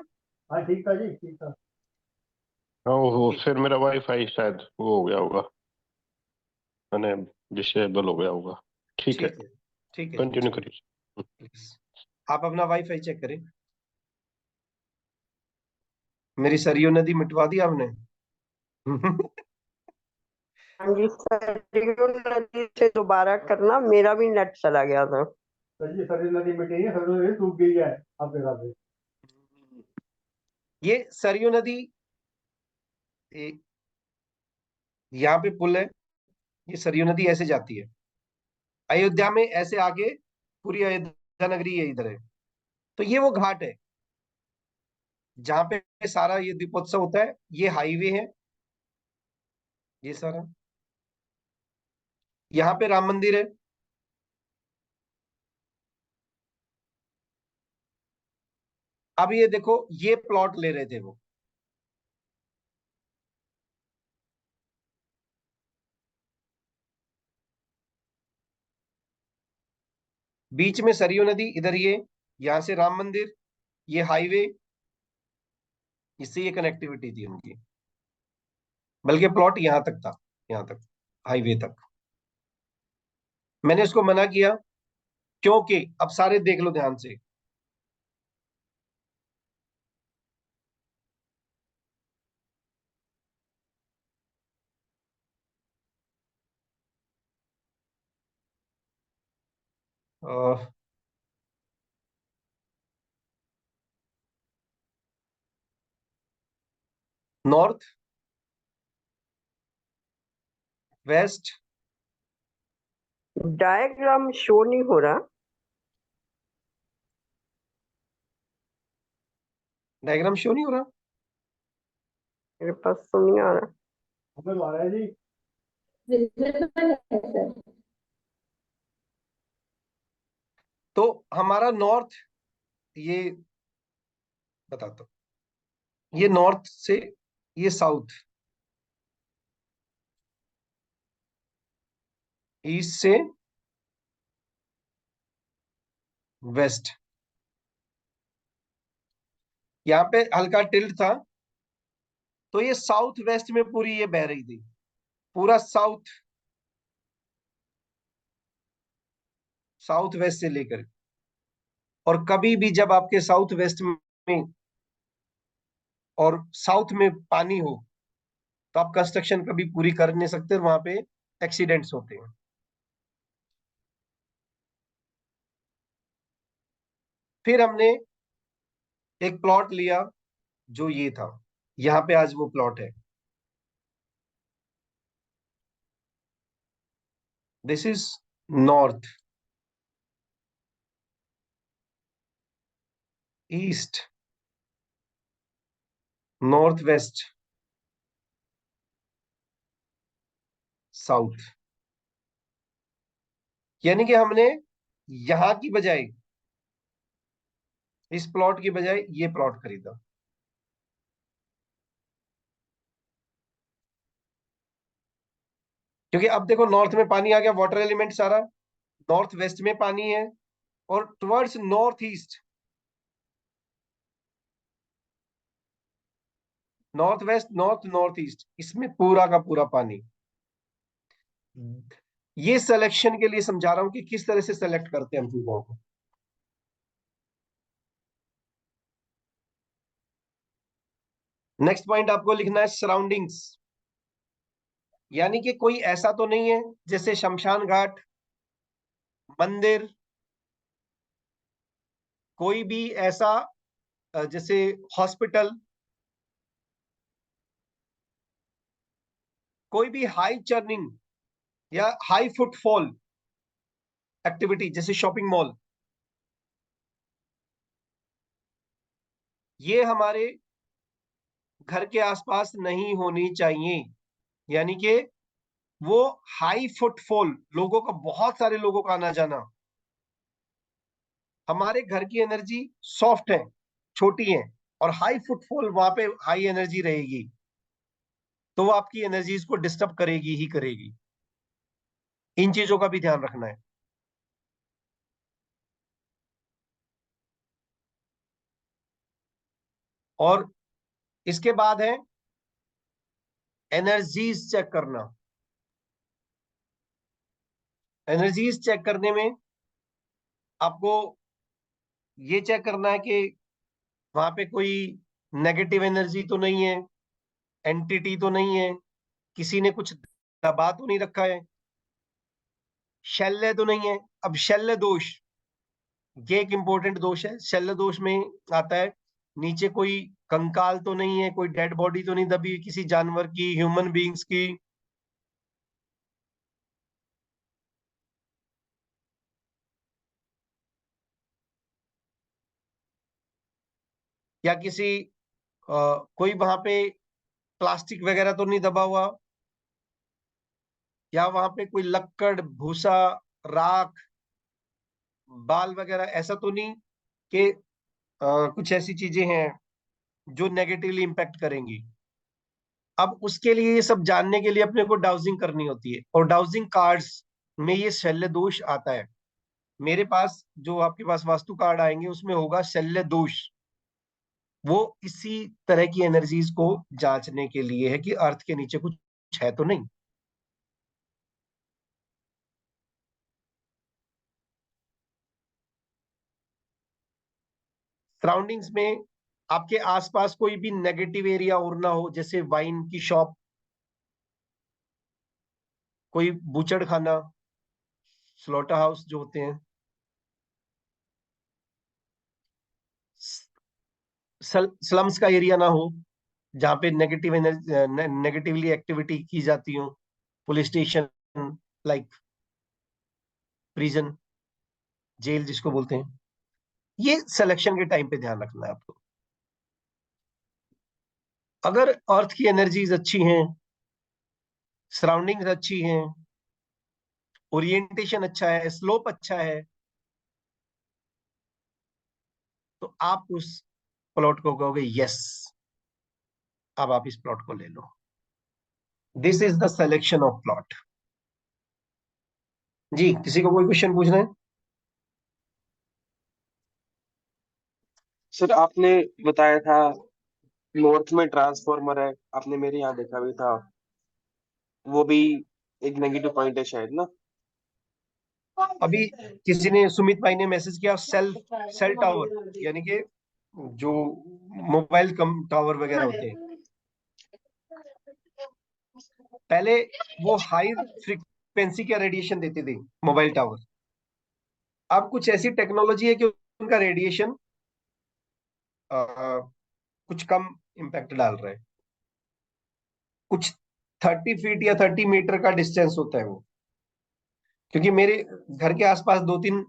हाँ ठीक था जी, ठीक था। हाँ वो फिर मेरा वाईफाई शायद वो हो गया होगा, मैंने डिसेबल हो गया होगा। ठीक है, ठीक है, ठीक है, कंटिन्यू करिए। प्लीज आप अपना वाईफाई चेक करें। मेरी सरयू नदी मिटवा दी आपने। हाँ जी, सरयू नदी से दोबारा करना, मेरा भी नेट चला गया था। सर जी सरयू नदी मिटी है, सरयू नदी डूब गई है आपके साथ में। ये सरयू नदी यहाँ पे पुल है, ये सरयू नदी ऐसे जाती है अयोध्या में, ऐसे आगे पूरी अयोध्या नगरी है इधर है। तो ये वो घाट है जहाँ पे सारा ये दीपोत्सव होता है। ये हाईवे है ये सारा, यहाँ पे राम मंदिर है। अब ये देखो, ये प्लॉट ले रहे थे वो, बीच में सरयू नदी, इधर ये, यहाँ से राम मंदिर, ये हाईवे, इससे ये कनेक्टिविटी थी उनकी। बल्कि प्लॉट यहाँ तक था, यहाँ तक हाईवे तक। मैंने उसको मना किया, क्योंकि अब सारे देख लो ध्यान से, नॉर्थ वेस्ट। डायग्राम शो नहीं हो रहा। डायग्राम शो नहीं हो रहा? मेरे पास तो नहीं आ रहा। हमें तो आ रहा है जी। विजिबल है सर। तो हमारा नॉर्थ, ये बताता हूं, ये नॉर्थ से ये साउथ, ईस्ट से वेस्ट, यहाँ पे हल्का टिल्ट था, तो ये साउथ वेस्ट में पूरी ये बह रही थी, पूरा साउथ, साउथ वेस्ट से लेकर। और कभी भी जब आपके साउथ वेस्ट में और साउथ में पानी हो, तो आप कंस्ट्रक्शन कभी पूरी कर नहीं सकते, वहां पे एक्सीडेंट्स होते हैं। फिर हमने एक प्लॉट लिया जो ये था, यहां पे आज वो प्लॉट है। This is north, east, north west, south. यानी कि हमने यहां की बजाय, इस प्लॉट की बजाय ये प्लॉट खरीदा। क्योंकि अब देखो नॉर्थ में पानी आ गया, वाटर एलिमेंट सारा, नॉर्थ वेस्ट में पानी है, और towards north east, north west, north east, इसमें पूरा का पूरा पानी। ये सिलेक्शन के लिए समझा रहा हूं कि किस तरह से सेलेक्ट करते हैं हम चीजों को। नेक्स्ट पॉइंट आपको लिखना है सराउंडिंग्स। यानी कि कोई ऐसा तो नहीं है जैसे शमशान घाट, मंदिर, कोई भी ऐसा जैसे हॉस्पिटल, कोई भी हाई चर्निंग या हाई फुटफॉल एक्टिविटी जैसे शॉपिंग मॉल, ये हमारे घर के आसपास नहीं होनी चाहिए। यानी कि वो हाई फुटफॉल, लोगों का, बहुत सारे लोगों का आना जाना। हमारे घर की एनर्जी सॉफ्ट है, छोटी है, और हाई फुटफॉल वहां पे हाई एनर्जी रहेगी, तो वो आपकी एनर्जीज को डिस्टर्ब करेगी ही करेगी। इन चीजों का भी ध्यान रखना है। और इसके बाद है एनर्जीज चेक करना। एनर्जीज चेक करने में आपको ये चेक करना है कि वहां पे कोई नेगेटिव एनर्जी तो नहीं है, एंटिटी तो नहीं है, किसी ने कुछ दबा तो नहीं रखा है, शल्य तो नहीं है। अब शल्य दोष, ये एक इंपॉर्टेंट दोष है। शल्य दोष में आता है नीचे कोई कंकाल तो नहीं है, कोई डेड बॉडी तो नहीं दबी हुई किसी जानवर की, ह्यूमन बीइंग्स की, या किसी कोई वहां पे प्लास्टिक वगैरह तो नहीं दबा हुआ, या वहां पे कोई लक्कड़, भूसा, राख, बाल वगैरह ऐसा तो नहीं कि कुछ ऐसी चीजें हैं जो नेगेटिवली इंपैक्ट करेंगी। अब उसके लिए ये सब जानने के लिए अपने को डाउजिंग करनी होती है, और डाउजिंग कार्ड्स में ये शल्य दोष आता है। मेरे पास जो आपके पास वास्तु कार्ड आएंगे उसमें होगा शल्य दोष। वो इसी तरह की एनर्जीज को जांचने के लिए है कि अर्थ के नीचे कुछ है तो नहीं। सराउंडिंग्स में आपके आसपास कोई भी नेगेटिव एरिया और ना हो, जैसे वाइन की शॉप, कोई बूचड़ खाना, स्लॉटर हाउस जो होते हैं, स्लम्स का एरिया ना हो जहां पे नेगेटिव एनर्जी, नेगेटिवली एक्टिविटी की जाती हो, police station, like prison, jail जिसको बोलते हैं। ये सिलेक्शन के टाइम पे ध्यान रखना है आपको। अगर अर्थ की एनर्जीज अच्छी हैं, सराउंडिंग्स अच्छी हैं, ओरिएंटेशन अच्छा है, स्लोप अच्छा है, तो आप उस प्लॉट को कहोगे यस, अब आप इस प्लॉट को ले लो। This is the selection of plot. जी, किसी को कोई क्वेश्चन पूछना है? सर आपने बताया था नॉर्थ में ट्रांसफॉर्मर है, आपने मेरे यहाँ देखा भी था, वो भी एक नेगेटिव पॉइंट है शायद ना। अभी किसी ने, सुमित भाई ने मैसेज किया, सेल सेल टावर, यानी कि जो मोबाइल कम टावर वगैरह होते हैं, पहले वो हाई फ्रीक्वेंसी का रेडिएशन देते थे मोबाइल टावर। अब कुछ ऐसी टेक्नोलॉजी है कि उनका रेडिएशन कुछ कम इम्पैक्ट डाल रहा है। कुछ 30 फीट या 30 मीटर का डिस्टेंस होता है वो, क्योंकि मेरे घर के आसपास 2-3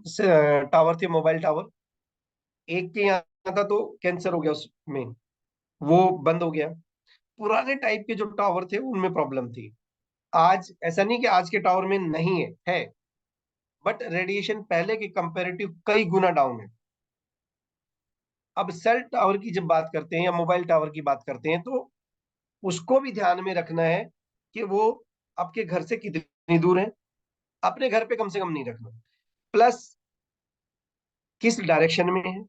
टावर थे, मोबाइल टावर। एक के यहाँ था तो कैंसर हो गया उसमें, वो बंद हो गया। पुराने टाइप के जो टावर थे उनमें प्रॉब्लम थी। आज ऐसा नहीं कि आज के टावर में नहीं है, बट रेडिएशन पहले के कंपैरेटिव कई गुना डाउन है। अब सेल टावर की जब बात करते हैं या मोबाइल टावर की बात करते हैं, तो उसको भी ध्यान में रखना है कि वो आपके घर से कितनी दूर है। अपने घर पे कम से कम नहीं रखना, प्लस किस डायरेक्शन में है।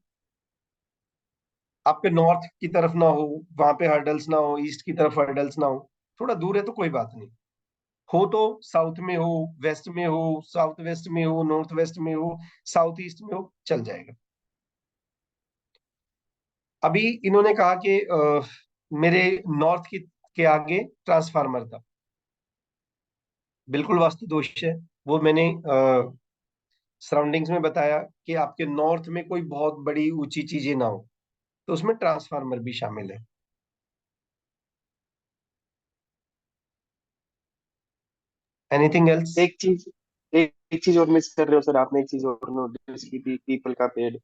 आपके नॉर्थ की तरफ ना हो, वहां पे हर्डल्स ना हो, ईस्ट की तरफ हर्डल्स ना हो। थोड़ा दूर है तो कोई बात नहीं, हो तो साउथ में हो, वेस्ट में हो, साउथ वेस्ट में हो, नॉर्थ वेस्ट में हो, साउथ ईस्ट में हो, चल जाएगा। अभी इन्होंने कहा कि मेरे नॉर्थ के आगे ट्रांसफार्मर था। बिल्कुल वास्तु दोष है वो। मैंने सराउंडिंग्स में बताया कि आपके नॉर्थ में कोई बहुत बड़ी ऊंची चीजें ना हो, तो उसमें ट्रांसफार्मर भी शामिल है। Anything else? एक चीज और मिस कर रहे हो सर, आपने एक चीज और नोटिस की थी, पीपल का पेड़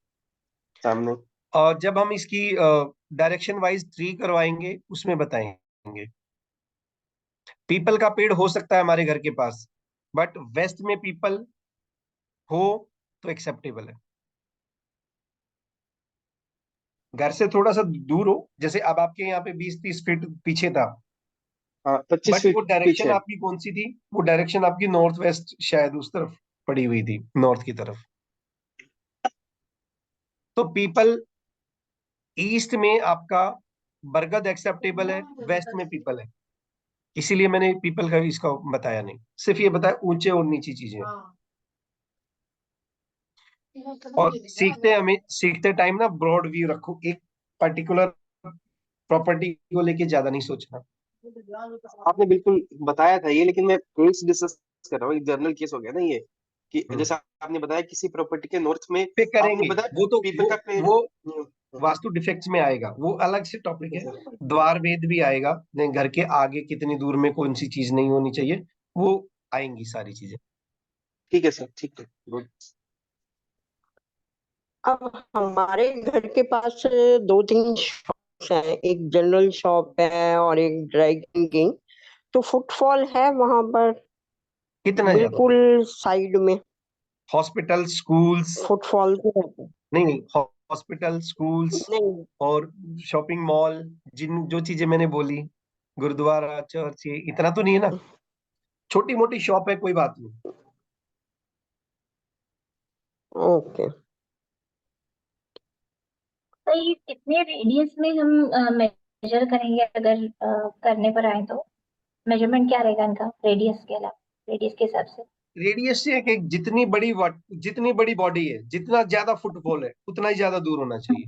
सामने। और जब हम इसकी डायरेक्शन वाइज ट्री करवाएंगे उसमें बताएंगे। पीपल का पेड़ हो सकता है हमारे घर के पास, बट वेस्ट में पीपल हो तो एक्सेप्टेबल है। घर से थोड़ा सा दूर हो, जैसे अब आपके यहाँ पे 20-30 फीट पीछे था, हाँ, 25 बट वो फीट डायरेक्शन पीछे। आपकी कौन सी थी? वो डायरेक्शन आपकी नॉर्थ वेस्ट शायद उस तरफ पड़ी हुई थी, नॉर्थ की तरफ। तो पीपल ईस्ट में आपका बरगद एक्सेप्टेबल है, वेस्ट में पीपल है। इसीलिए मैंने पीपल का इसका बताया नहीं, सिर्फ ये बताया ऊंचे और नीची चीजें। और सीखते टाइम ना ब्रॉड व्यू रखो, एक पर्टिकुलर प्रॉपर्टी को लेके ज्यादा नहीं सोचना। आपने बिल्कुल बताया था ये, लेकिन मैं केस डिस्कस कर रहा हूँ, एक जर्नल केस हो गया ना ये, कि जैसे आपने बताया किसी प्रॉपर्टी के नॉर्थ में, पे आपने करेंगे बताया वो, तो पीपल का पेड़। वो वास्तु डिफेक्ट्स में आएगा, वो अलग से टॉपिक है। द्वार वेद भी आएगा, नहीं, घर के आगे कितनी दूर में कौन सी चीज नहीं होनी चाहिए, वो आएंगी सारी चीजें। ठीक है सर, ठीक है, गुड। अब हमारे घर के पास 2-3 शॉप्स हैं, एक जनरल शॉप है और एक ड्राई क्लीनिंग। तो फुटफॉल है वहां पर कितना ज्यादा? बिल्कुल साइड में। Hospital, schools? फुटफॉल तो रहता है। नहीं, हॉस्पिटल, स्कूल्स नहीं, और शॉपिंग मॉल, जिन जो चीजें मैंने बोली, गुरुद्वारा, चर्च, ये इतना तो नहीं है ना। छोटी मोटी शॉप है, कोई बात नहीं। ओके। तो ये कितने रेडियस में हम मेजर करेंगे अगर करने पर आए तो? मेजरमेंट क्या रहेगा इनका रेडियस के अलावा, रेडियस के हिसाब से? रेडियस से एक जितनी बड़ी बॉडी है, जितना ज्यादा फुटफॉल है, उतना ही ज्यादा दूर होना चाहिए,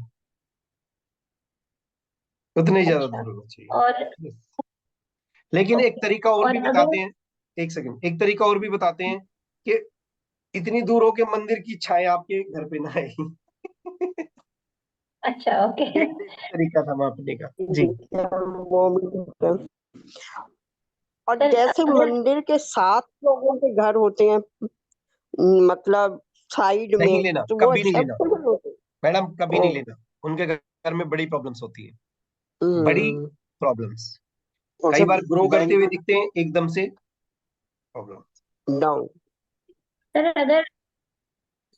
उतना ही ज्यादा अच्छा। दूर होना चाहिए। और Yes. लेकिन एक ओके। तरीका और और भी अगर बताते हैं। एक सेकंड, एक तरीका और भी बताते हैं कि इतनी दूर हो के मंदिर की छाया आपके घर पे ना आए। अच्छा, ओके। एक तरीका था मापने का जी। वो भी ठीक है। और सर जैसे अगर मंदिर के साथ लोगों के घर होते हैं, मतलब साइड नहीं में, लेना, तो वो कभी नहीं लेना एक्सेप्टेबल होते मैडम, कभी हैं? नहीं लेना। उनके घर में बड़ी प्रॉब्लम्स होती है, बड़ी हम्म, प्रॉब्लम्स। और कई सर बार ग्रो करते हुए बैंक, दिखते हैं, एकदम से प्रॉब्लम। डाउन। सर अगर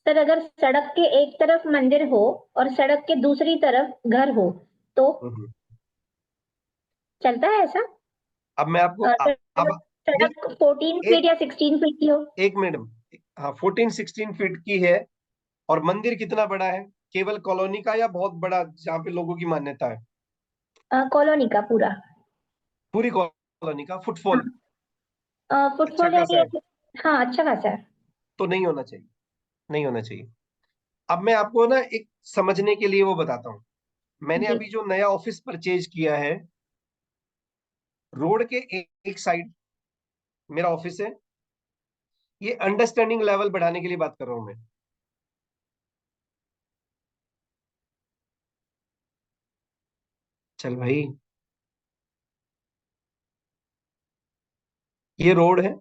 सर अगर सड़क के एक तरफ मंदिर हो और सड़क के दूसरी तरफ घर हो तो चलता है ऐसा? अब मैं आपको और अब नहीं, सड़क 14 फीट एक या 16 फीट की हो? एक मैडम, हाँ 14-16 फीट की है। और मंदिर कितना बड़ा है? केवल कॉलोनी का या बहुत बड़ा जहाँ पे लोगों की मान्यता है? कॉलोनी का पूरा। पूरी कॉलोनी का फुटफॉल अच्छा फुटफॉल खासा यानी है हाँ, अच्छा खासा है। तो नहीं होना चाहिए, नहीं होना चाहिए। अब मैं आपको ना एक समझने के लिए वो बताता हूँ। मैंने जी। अभी जो नया ऑफिस परचेज किया है, रोड के एक साइड मेरा ऑफिस है। ये अंडरस्टैंडिंग लेवल बढ़ाने के लिए बात कर रहा हूं मैं। चल भाई, ये रोड है,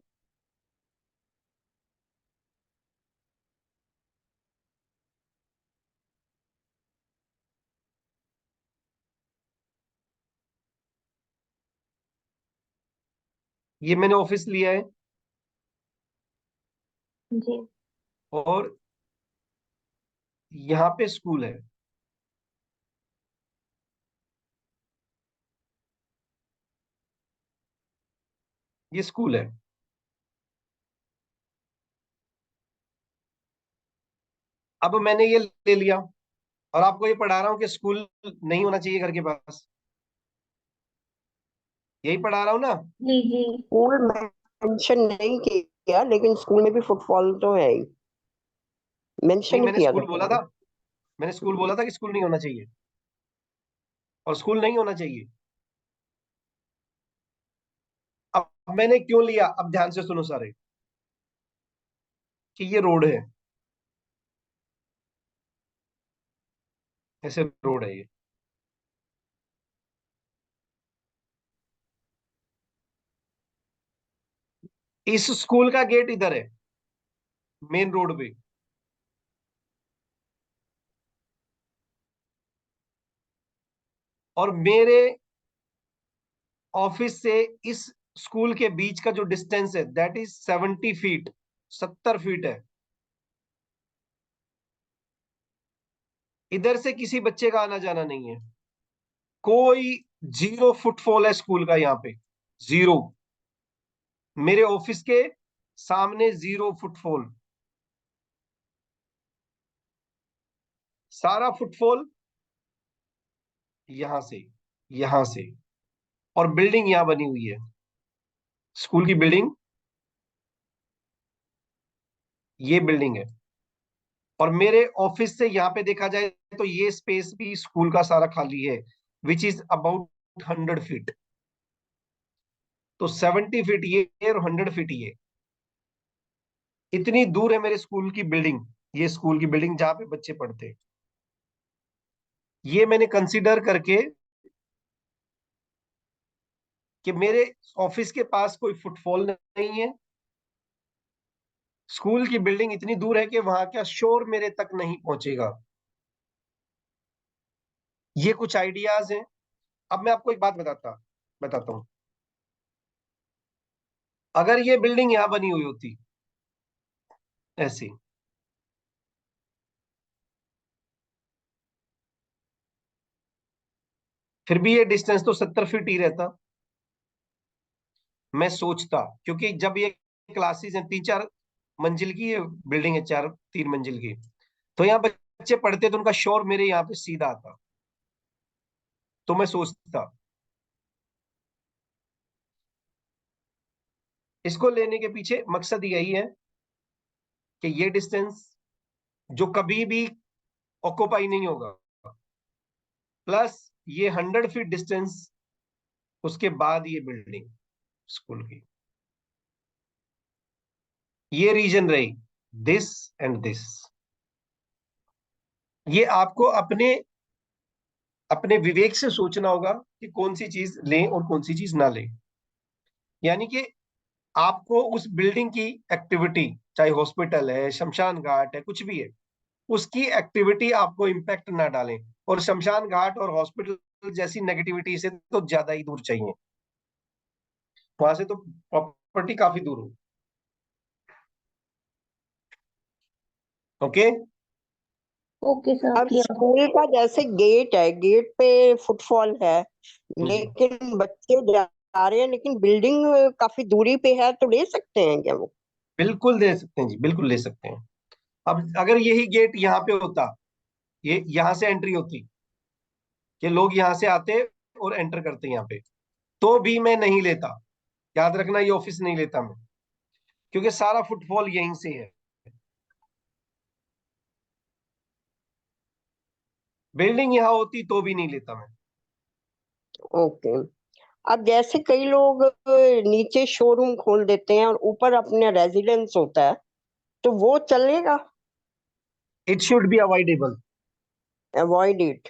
ये मैंने ऑफिस लिया है, जी। और यहाँ पे स्कूल है। ये स्कूल है। अब मैंने ये ले लिया और आपको ये पढ़ा रहा हूं कि स्कूल नहीं होना चाहिए घर के पास। यही पढ़ा रहा हूं ना? जी जी। स्कूल मेंशन नहीं किया, लेकिन स्कूल में भी फुटफॉल तो है ही, नहीं, मेंशन ही मैंने किया स्कूल बोला था। था। मैंने स्कूल बोला था कि स्कूल नहीं होना चाहिए, और स्कूल नहीं होना चाहिए। अब मैंने क्यों लिया, अब ध्यान से सुनो सारे, कि ये रोड है, ऐसे रोड है ये। इस स्कूल का गेट इधर है, मेन रोड पे। और मेरे ऑफिस से इस स्कूल के बीच का जो डिस्टेंस है, दैट इज 70 फीट, 70 फीट है। इधर से किसी बच्चे का आना जाना नहीं है, कोई 0 फुटफॉल है स्कूल का यहाँ पे, 0। मेरे ऑफिस के सामने 0 फुटफॉल, सारा फुटफॉल यहां से, यहां से। और बिल्डिंग यहां बनी हुई है, स्कूल की बिल्डिंग, ये बिल्डिंग है। और मेरे ऑफिस से यहाँ पे देखा जाए तो ये स्पेस भी स्कूल का सारा खाली है, विच इज अबाउट 100 फीट। तो 70 फीट ये और 100 फीट ये, इतनी दूर है मेरे स्कूल की बिल्डिंग। ये स्कूल की बिल्डिंग जहां पे बच्चे पढ़ते हैं, ये मैंने कंसीडर करके कि मेरे ऑफिस के पास कोई फुटफॉल नहीं है, स्कूल की बिल्डिंग इतनी दूर है कि वहां का शोर मेरे तक नहीं पहुंचेगा। ये कुछ आइडियाज हैं। अब मैं आपको एक बात बताता हूं। अगर ये बिल्डिंग यहां बनी हुई होती ऐसी, फिर भी ये डिस्टेंस तो 70 फीट ही रहता। मैं सोचता, क्योंकि जब ये क्लासेस हैं, 3-4 मंजिल की ये बिल्डिंग है, 3 मंजिल की, तो यहाँ बच्चे पढ़ते तो उनका शोर मेरे यहाँ पे सीधा आता। तो मैं सोचता, इसको लेने के पीछे मकसद यही है कि ये डिस्टेंस जो कभी भी ऑक्यूपाई नहीं होगा, प्लस ये 100 फीट डिस्टेंस, उसके बाद ये बिल्डिंग स्कूल की, ये रीजन रही, दिस एंड दिस। ये आपको अपने अपने विवेक से सोचना होगा कि कौन सी चीज लें और कौन सी चीज ना लें। यानी कि आपको उस बिल्डिंग की एक्टिविटी, चाहे हॉस्पिटल है, शमशान घाट है, कुछ भी है, उसकी एक्टिविटी आपको इम्पैक्ट ना डालें। और शमशान घाट और हॉस्पिटल जैसी नेगेटिविटी से तो ज्यादा ही दूर चाहिए, वहां से तो प्रॉपर्टी काफी दूर हो। ओके। ओके सर, अब क्लियर। स्कूल का जैसे गेट है, गेट पे फुटफॉल है, लेकिन बच्चे जा रहे हैं, लेकिन बिल्डिंग काफी दूरी पे है, तो ले सकते हैं क्या वो? बिल्कुल दे सकते हैं जी, बिल्कुल ले सकते हैं। अब अगर यही गेट यहाँ पे होता, ये यहाँ से एंट्री होती, कि लोग यहाँ से आते और एंटर करते यहाँ पे, तो भी मैं नहीं लेता। याद रखना, ये ऑफिस नहीं लेता मैं, क्योंकि सारा फुटफॉल यहीं से है। बिल्डिंग यहाँ होती तो भी नहीं लेता मैं। ओके। अब जैसे कई लोग नीचे शोरूम खोल देते हैं और ऊपर अपने रेजिडेंस होता है, तो वो चलेगा? It should be avoidable. Avoid it.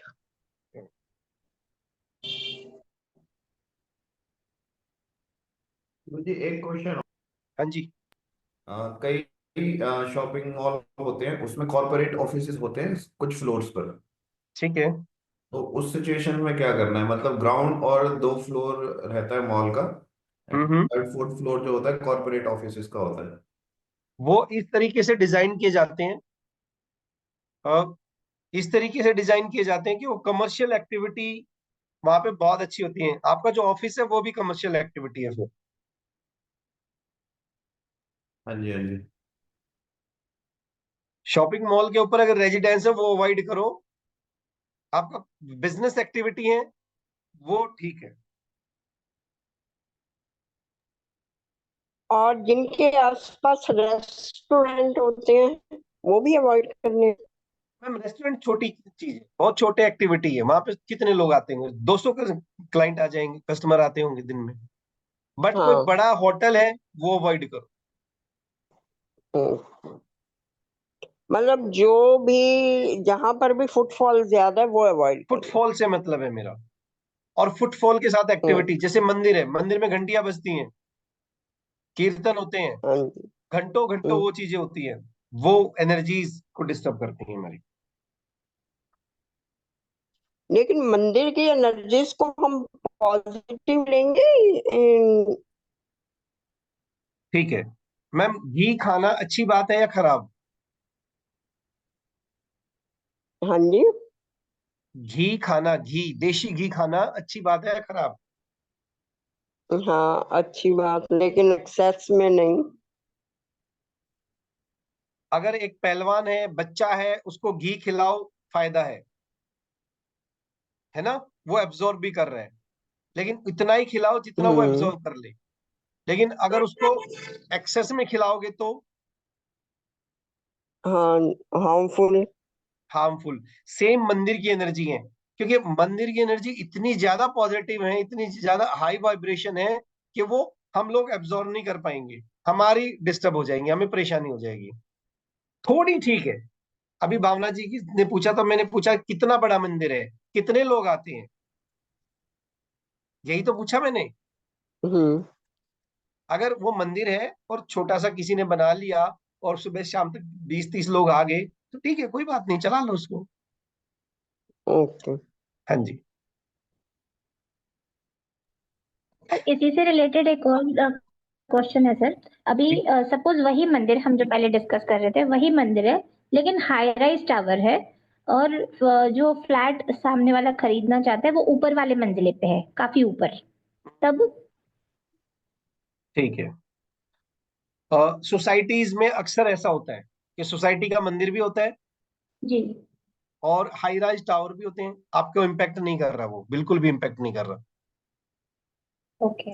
मुझे एक क्वेश्चन। हाँ जी। कई शॉपिंग मॉल होते हैं, उसमें कॉर्पोरेट ऑफिसेज होते हैं कुछ फ्लोर्स पर। ठीक है। तो उस सिचुएशन में क्या करना है? मतलब ग्राउंड और 2 फ्लोर रहता है मॉल का, and hmm. Third fourth floor जो होता है कॉर्पोरेट ऑफिसेज का होता है। वो इस तरीके से डिजाइन किए जाते हैं, इस तरीके से डिजाइन किए जाते हैं कि वो कमर्शियल एक्टिविटी वहां पे बहुत अच्छी होती है। आपका जो ऑफिस है वो भी कमर्शियल एक्टिविटी है फिर। हाँ जी, हाँ जी। शॉपिंग मॉल के ऊपर अगर रेजिडेंस है वो अवॉइड करो, आपका बिजनेस एक्टिविटी है वो ठीक है। और जिनके आसपास रेस्टोरेंट होते हैं वो भी अवॉइड करने। मैम रेस्टोरेंट छोटी चीज है, बहुत छोटे एक्टिविटी है, वहां पे कितने लोग आते होंगे, 200 क्लाइंट आ जाएंगे, कस्टमर आते होंगे दिन में। बट कोई हाँ। बड़ा होटल है वो अवॉइड करो। हम्म। मतलब जो भी जहां पर भी फुटफॉल ज्यादा है वो अवॉइड करें। फुटफॉल से मतलब है मेरा, और फुटफॉल के साथ हम्म। एक्टिविटी, जैसे मंदिर है, मंदिर में घंटियां बजती हैं, कीर्तन होते हैं, हाँ जी। घंटों घंटों हम्म। वो चीजें होती हैं, वो एनर्जीज को डिस्टर्ब करती हैं हमारी। लेकिन मंदिर की एनर्जीज को हम पॉजिटिव लेंगे। ठीक है मैम, घी खाना अच्छी बात है या खराब? हाँ जी। घी खाना, घी देशी घी खाना अच्छी बात है या खराब? हाँ अच्छी बात, लेकिन एक्सेस में नहीं। अगर एक पहलवान है, बच्चा है, उसको घी खिलाओ, फायदा है ना, वो एब्जॉर्ब भी कर रहा है, लेकिन इतना ही खिलाओ जितना वो हम्म। एब्जॉर्ब कर ले। लेकिन अगर उसको एक्सेस में खिलाओगे तो हाँ, हार्मफुल। हार्मफुल। सेम मंदिर की एनर्जी है, क्योंकि मंदिर की एनर्जी इतनी ज्यादा पॉजिटिव है, इतनी ज्यादा हाई वाइब्रेशन है कि वो हम लोग एब्जॉर्ब नहीं कर पाएंगे, हमारी डिस्टर्ब हो जाएंगे, हमें परेशानी हो जाएगी। थोड़ी ठीक है। अभी भावना जी की ने पूछा तो मैंने पूछा कितना बड़ा मंदिर है, कितने लोग आते हैं, यही तो पूछा मैंने। हम्म। अगर वो मंदिर है और छोटा सा किसी ने बना लिया और सुबह शाम तक 20-30 लोग आ गए तो ठीक है, कोई बात नहीं, चला लो उसको। ओके। हाँ जी। सर इसी से रिलेटेड एक और क्वेश्चन है सर। अभी सपोज वही मंदिर हम जो पहले डिस्कस कर रहे थे वही मंदिर है, लेकिन हाई राइज टावर है, और जो फ्लैट सामने वाला खरीदना चाहता है वो ऊपर वाले मंजिले पे है, काफी ऊपर, तब? ठीक है। सोसाइटीज में अक्सर ऐसा होता है कि सोसाइटी का मंदिर भी होता है जी। और हाई राइज टावर भी होते हैं, आपको इम्पेक्ट नहीं कर रहा, वो बिल्कुल भी इम्पेक्ट नहीं कर रहा। ओके।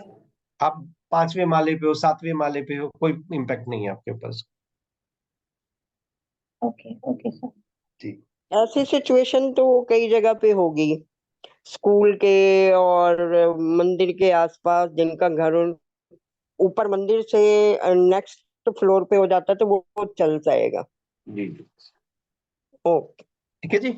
आप 5वें माले पे हो, 7वें माले पे हो, कोई इम्पेक्ट नहीं है आपके पास। Okay okay sir. जी। ऐसी सिचुएशन तो कई जगह पे होगी, स्कूल के और मंदिर के आसपास जिनका घर ऊपर मंदिर से नेक्स्ट फ्लोर पे हो जाता है तो वो चल जाएगा। जी। ओके। ठीक है जी।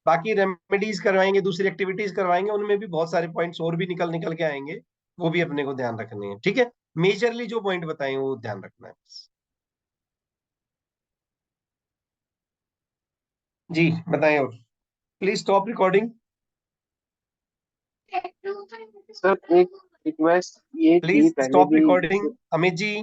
बाकी रेमेडीज करवाएंगे, दूसरी एक्टिविटीज करवाएंगे, उनमें भी बहुत सारे पॉइंट्स और भी निकल निकल के आएंगे, वो भी अपने को ध्यान रखने हैं। ठीक है, मेजरली जो पॉइंट बताए वो ध्यान रखना है बस। जी बताएं, और प्लीज स्टॉप रिकॉर्डिंग। सर एक रिक्वेस्ट ये थी प्लीज पहले स्टॉप भी रिकॉर्डिंग जैसे अमित जी।